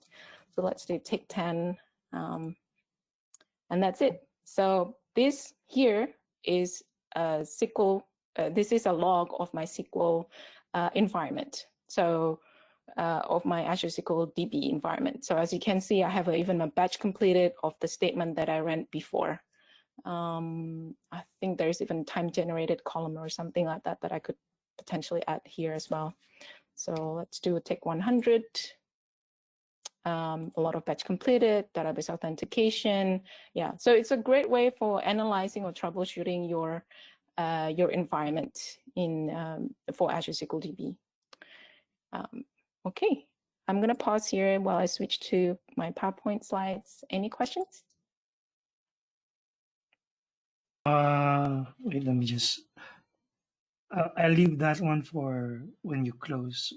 So let's do take 10, and that's it. So this here is a SQL. This is a log of my SQL environment. So of my Azure SQL DB environment. So as you can see, I have even a batch completed of the statement that I ran before. I think there's even time generated column or something like that that I could potentially add here as well. So let's do take 100. A lot of batch completed, database authentication. Yeah, so it's a great way for analyzing or troubleshooting your environment for Azure SQL DB. Okay, I'm going to pause here while I switch to my PowerPoint slides. Any questions? Wait, let me just. I'll leave that one for when you close.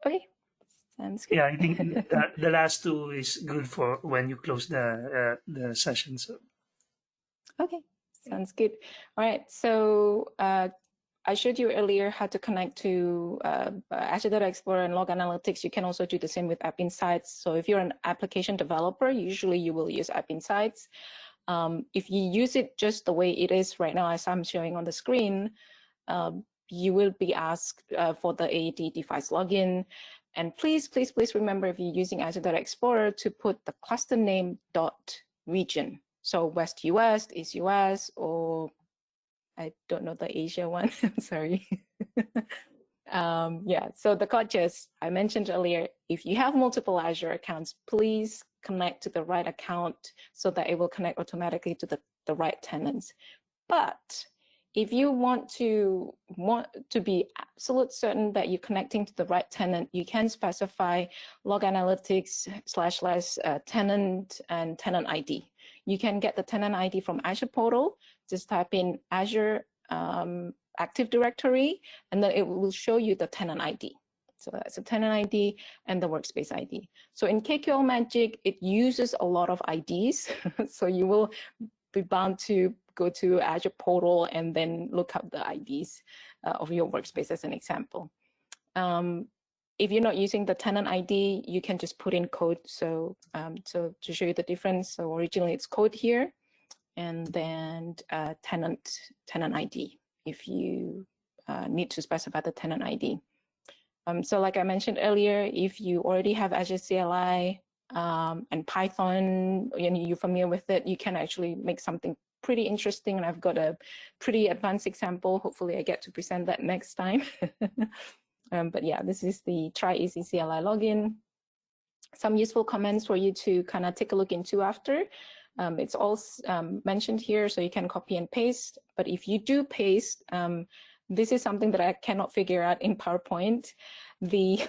Okay, sounds good. Yeah, I think the last two is good for when you close the session. So. Okay, sounds good. All right, so I showed you earlier how to connect to Azure Data Explorer and Log Analytics. You can also do the same with App Insights. So if you're an application developer, usually you will use App Insights. If you use it just the way it is right now, as I'm showing on the screen, you will be asked for the AAD device login. And please, please, please remember if you're using Azure Data Explorer to put the cluster name .region. So West US, East US, or I don't know the Asia one, sorry. Yeah, so the gotchas I mentioned earlier, if you have multiple Azure accounts, please connect to the right account so that it will connect automatically to the right tenants. But if you want to be absolute certain that you're connecting to the right tenant, you can specify Log Analytics / tenant and tenant ID. You can get the tenant ID from Azure Portal. Just type in Azure Active Directory, and then it will show you the tenant ID. So that's a tenant ID and the workspace ID. So in KQL Magic, it uses a lot of IDs. So you will be bound to go to Azure portal and then look up the IDs of your workspace as an example. If you're not using the tenant ID, you can just put in code. So, so to show you the difference, so originally it's code here, and then tenant ID if you need to specify the tenant ID. So like I mentioned earlier, if you already have Azure CLI and Python, and you're familiar with it, you can actually make something pretty interesting. And I've got a pretty advanced example. Hopefully I get to present that next time. But yeah, this is the Try Easy CLI login. Some useful comments for you to kind of take a look into after. It's all mentioned here, so you can copy and paste. But if you do paste, this is something that I cannot figure out in PowerPoint. The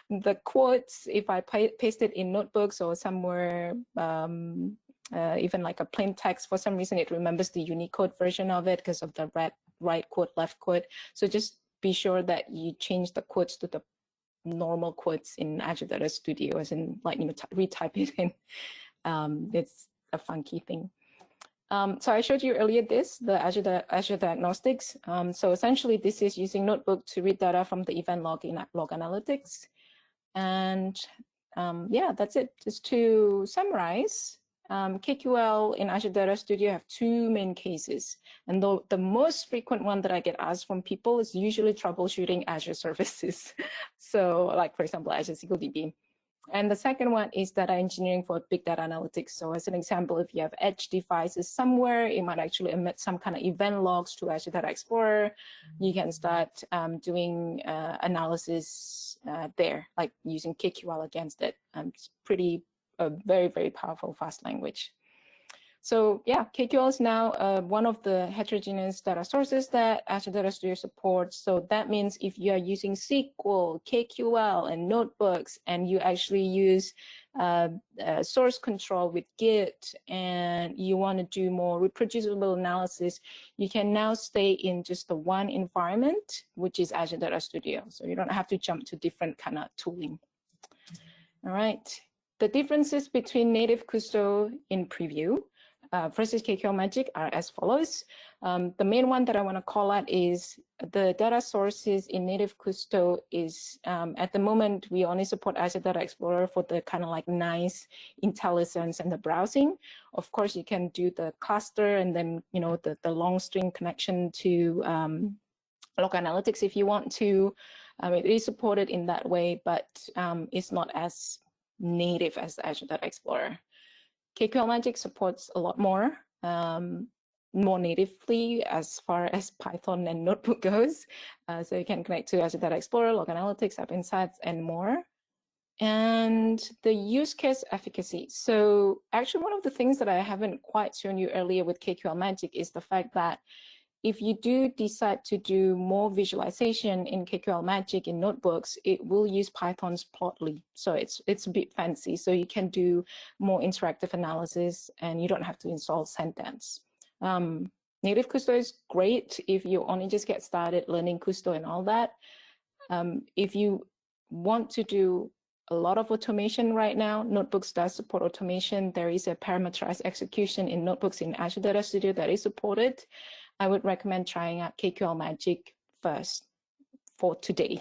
the quotes, if I paste it in notebooks or somewhere, even like a plain text, for some reason it remembers the Unicode version of it because of the right quote, left quote. So just be sure that you change the quotes to the normal quotes in Azure Data Studio, as in, like, you know, retype it in. It's a funky thing. So I showed you earlier the Azure Diagnostics. So essentially, this is using Notebook to read data from the event log in Log Analytics. And yeah, that's it. Just to summarize, KQL in Azure Data Studio have two main cases. And the most frequent one that I get asked from people is usually troubleshooting Azure services. So like, for example, Azure SQL DB. And the second one is data engineering for big data analytics. So as an example, if you have edge devices somewhere, it might actually emit some kind of event logs to Azure Data Explorer. You can start doing analysis there, like using KQL against it. It's pretty very, very powerful, fast language. So yeah, KQL is now one of the heterogeneous data sources that Azure Data Studio supports. So that means if you are using SQL, KQL, and notebooks, and you actually use source control with Git, and you want to do more reproducible analysis, you can now stay in just the one environment, which is Azure Data Studio. So you don't have to jump to different kind of tooling. All right. The differences between native Kusto in preview versus KQL Magic are as follows. The main one that I want to call out is the data sources in native Kusto is, at the moment, we only support Azure Data Explorer for the kind of like nice IntelliSense and the browsing. Of course, you can do the cluster and then, you know, the long string connection to Log Analytics if you want to. It is supported in that way, but it's not as native as Azure Data Explorer. KQL Magic supports a lot more natively as far as Python and Notebook goes. So you can connect to Azure Data Explorer, Log Analytics, App Insights, and more. And the use case efficacy. So actually, one of the things that I haven't quite shown you earlier with KQL Magic is the fact that if you do decide to do more visualization in KQL Magic in notebooks, it will use Python's Plotly. So it's a bit fancy. So you can do more interactive analysis and you don't have to install Sentence. Native Kusto is great if you only just get started learning Kusto and all that. If you want to do a lot of automation right now, Notebooks does support automation. There is a parameterized execution in Notebooks in Azure Data Studio that is supported. I would recommend trying out KQL Magic first for today.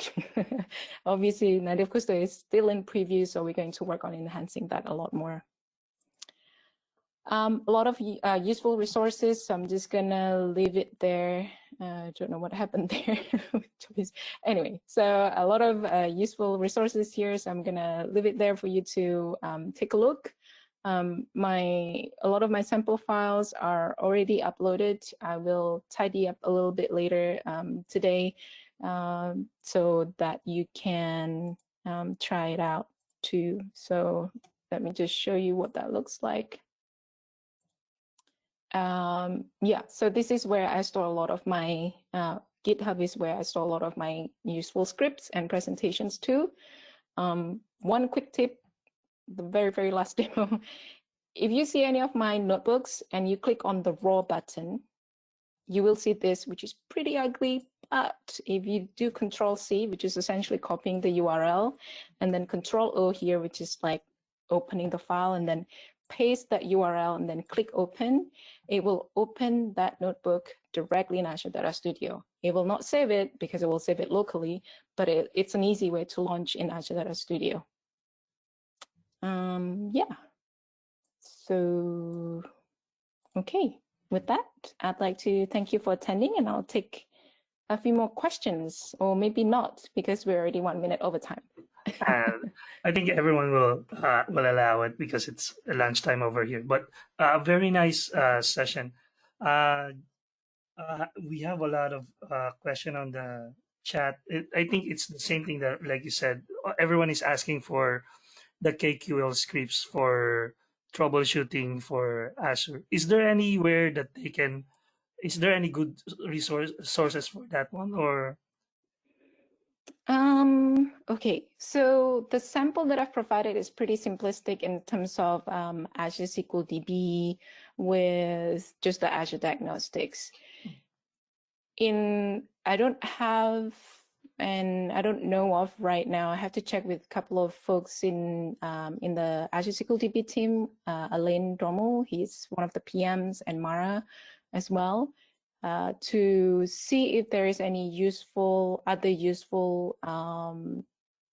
Obviously, Native Kusto is still in preview, so we're going to work on enhancing that a lot more. A lot of useful resources, so I'm just gonna leave it there. I don't know what happened there. Anyway, so a lot of useful resources here, so I'm gonna leave it there for you to take a look. A lot of my sample files are already uploaded. I will tidy up a little bit later today so that you can try it out too. So let me just show you what that looks like. Yeah, so this is where I store a lot of my, GitHub is where I store a lot of my useful scripts and presentations too. One quick tip, the very, very last demo. If you see any of my notebooks and you click on the raw button, you will see this, which is pretty ugly. But if you do Control C, which is essentially copying the URL, and then Control O here, which is like opening the file, and then paste that URL and then click open, it will open that notebook directly in Azure Data Studio. It will not save it because it will save it locally, but it's an easy way to launch in Azure Data Studio. Yeah. So, okay. With that, I'd like to thank you for attending, and I'll take a few more questions, or maybe not, because we're already 1 minute over time. I think everyone will allow it because it's lunchtime over here. But very nice session. We have a lot of question on the chat. I think it's the same thing that, like you said, everyone is asking for the KQL scripts for troubleshooting for Azure. Is there anywhere that they can? Is there any good sources for that one, or? Okay, so the sample that I've provided is pretty simplistic in terms of Azure SQL DB with just the Azure diagnostics. I don't have, and I don't know of right now, I have to check with a couple of folks in the Azure SQL DB team, Alain Drommel, he's one of the PMs, and Mara as well, to see if there is any other useful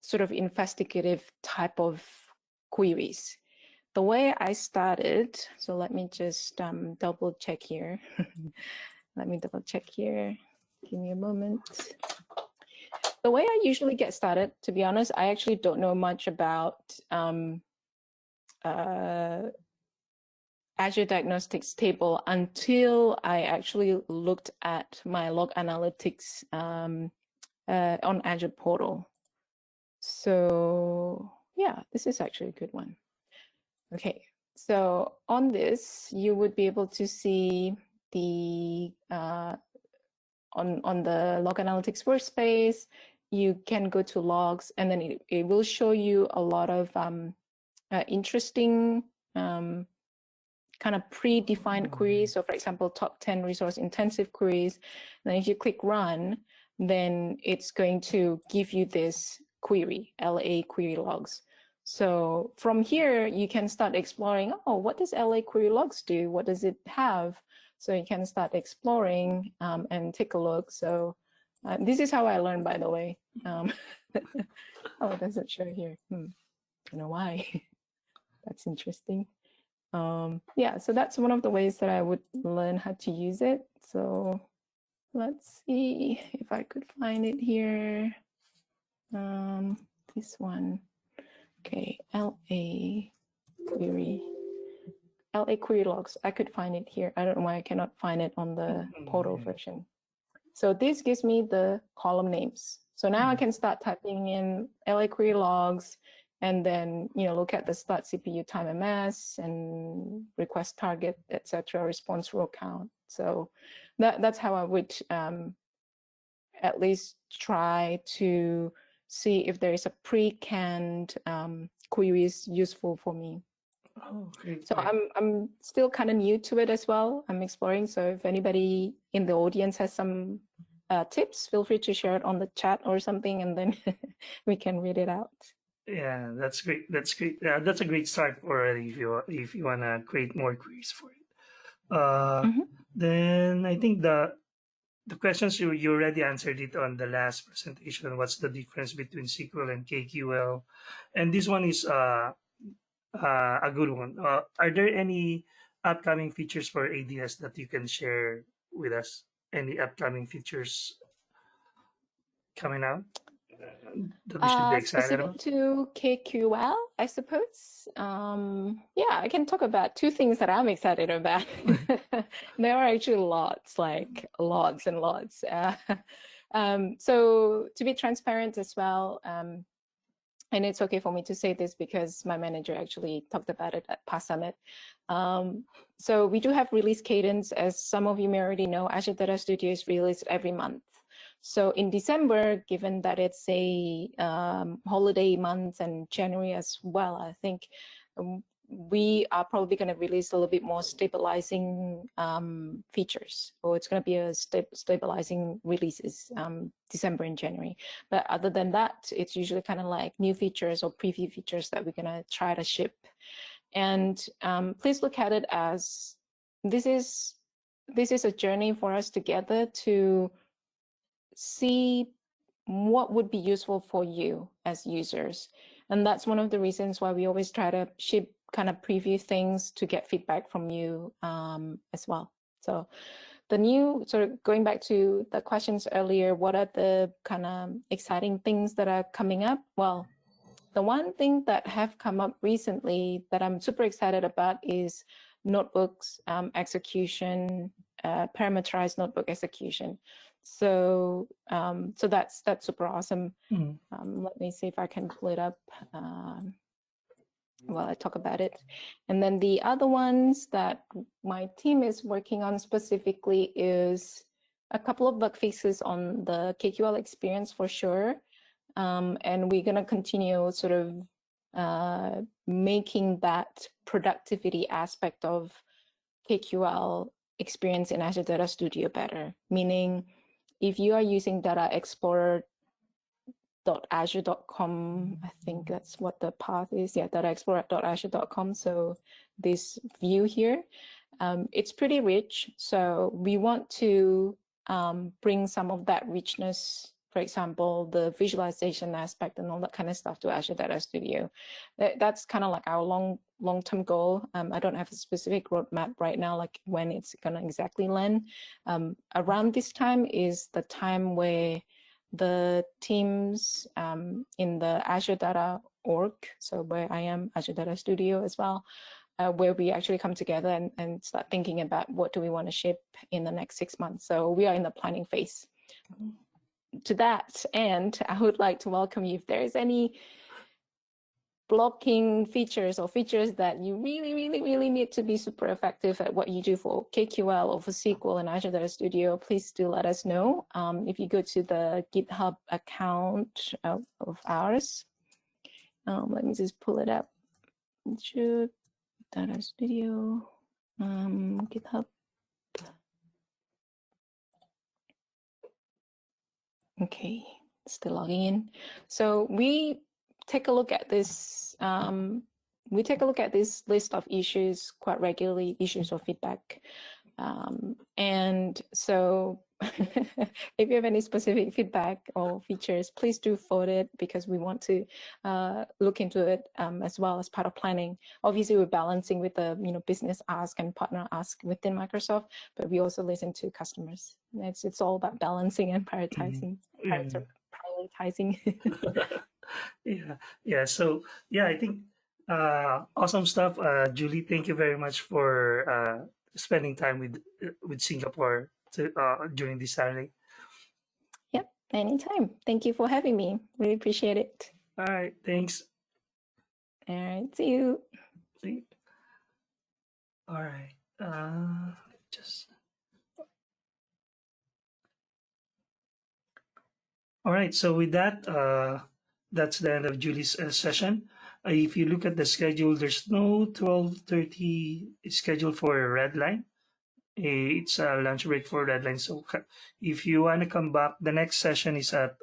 sort of investigative type of queries. The way I started, so let me just double check here. Let me double check here. Give me a moment. The way I usually get started, to be honest, I actually don't know much about Azure Diagnostics table until I actually looked at my Log Analytics on Azure portal. So yeah, this is actually a good one. Okay, so on this, you would be able to see the on the Log Analytics workspace, you can go to logs, and then it will show you a lot of interesting kind of predefined queries. So for example, top 10 resource intensive queries. Then if you click run, then it's going to give you this query, LA query logs. So from here, you can start exploring, oh, what does LA query logs do? What does it have? So you can start exploring and take a look. So this is how I learned, by the way. Oh, it doesn't show here. I don't know why. That's interesting. Yeah, so that's one of the ways that I would learn how to use it. So let's see if I could find it here. This one. Okay, LA query logs. I could find it here. I don't know why I cannot find it on the portal version. So this gives me the column names. So now I can start typing in LA query logs, and then look at the start CPU time MS and request target, etc., response row count. So that's how I would at least try to see if there is a pre-canned queries useful for me. Oh, great. So I'm still kind of new to it as well. I'm exploring. So if anybody in the audience has some tips, feel free to share it on the chat or something, and then we can read it out. Yeah, that's great. That's great. That's a great start already if you wanna create more queries for it. Then I think the questions you already answered it on the last presentation. What's the difference between SQL and KQL? And this one is a good one. Are there any upcoming features for ADS that you can share with us? Any upcoming features coming out that we should be excited about? Specific to KQL, I suppose. Yeah, I can talk about two things that I'm excited about. There are actually lots, like lots and lots. So to be transparent as well, and it's okay for me to say this because my manager actually talked about it at past summit. So we do have release cadence. As some of you may already know, Azure Data Studio is released every month. So in December, given that it's a holiday month and January as well, I think we are probably going to release a little bit more stabilizing features, or it's going to be a stabilizing releases December and January. But other than that, it's usually kind of like new features or preview features that we're going to try to ship. And please look at it as this is a journey for us together to see what would be useful for you as users. And that's one of the reasons why we always try to ship kind of preview things to get feedback from you as well. So the new, sort of going back to the questions earlier, what are the kind of exciting things that are coming up? Well, the one thing that have come up recently that I'm super excited about is notebooks execution, parameterized notebook execution. So so that's super awesome. Let me see if I can pull it up while I talk about it. And then the other ones that my team is working on specifically is a couple of bug fixes on the KQL experience for sure. And we're going to continue sort of making that productivity aspect of KQL experience in Azure Data Studio better. Meaning, if you are using Data Explorer.azure.com, I think that's what the path is. Yeah, dataexplorer.azure.com. So this view here, it's pretty rich. So we want to bring some of that richness, for example, the visualization aspect and all that kind of stuff to Azure Data Studio. That's kind of like our long-term goal. I don't have a specific roadmap right now, like when it's gonna exactly land. Around this time is the time where the teams in the Azure Data org, so where I am, Azure Data Studio as well, where we actually come together and start thinking about what do we want to ship in the next 6 months. So we are in the planning phase. To that end, I would like to welcome you if there is any blocking features or features that you really need to be super effective at what you do for KQL or for SQL and Azure Data Studio, please do let us know. If you go to the GitHub account of ours, let me just pull it up. Azure Data Studio, GitHub. Okay, still logging in. So we take a look at this. We take a look at this list of issues quite regularly, issues or feedback. And so if you have any specific feedback or features, please do forward it, because we want to look into it as well as part of planning. Obviously, we're balancing with the business ask and partner ask within Microsoft, but we also listen to customers. It's all about balancing and prioritizing. Prioritizing. Yeah. So yeah, I think awesome stuff, Julie. Thank you very much for spending time with Singapore during this Saturday. Yep, anytime. Thank you for having me. Really appreciate it. All right, thanks. All right, see you. See. All right. Just. All right. So with that, that's the end of Julie's session. If you look at the schedule, there's no 12:30 scheduled for a red line. It's a lunch break for red line. So if you want to come back, the next session is at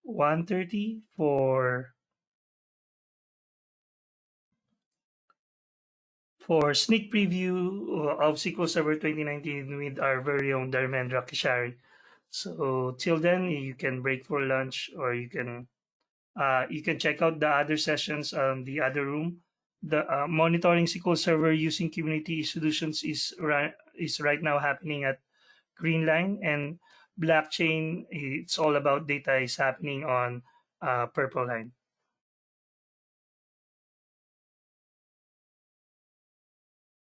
1:30 for sneak preview of SQL Server 2019 with our very own Dharmendra Kishari. So till then, you can break for lunch, or you can check out the other sessions on the other room. The monitoring SQL Server using community solutions is right now happening at Green Line, and blockchain, it's all about data, is happening on Purple Line.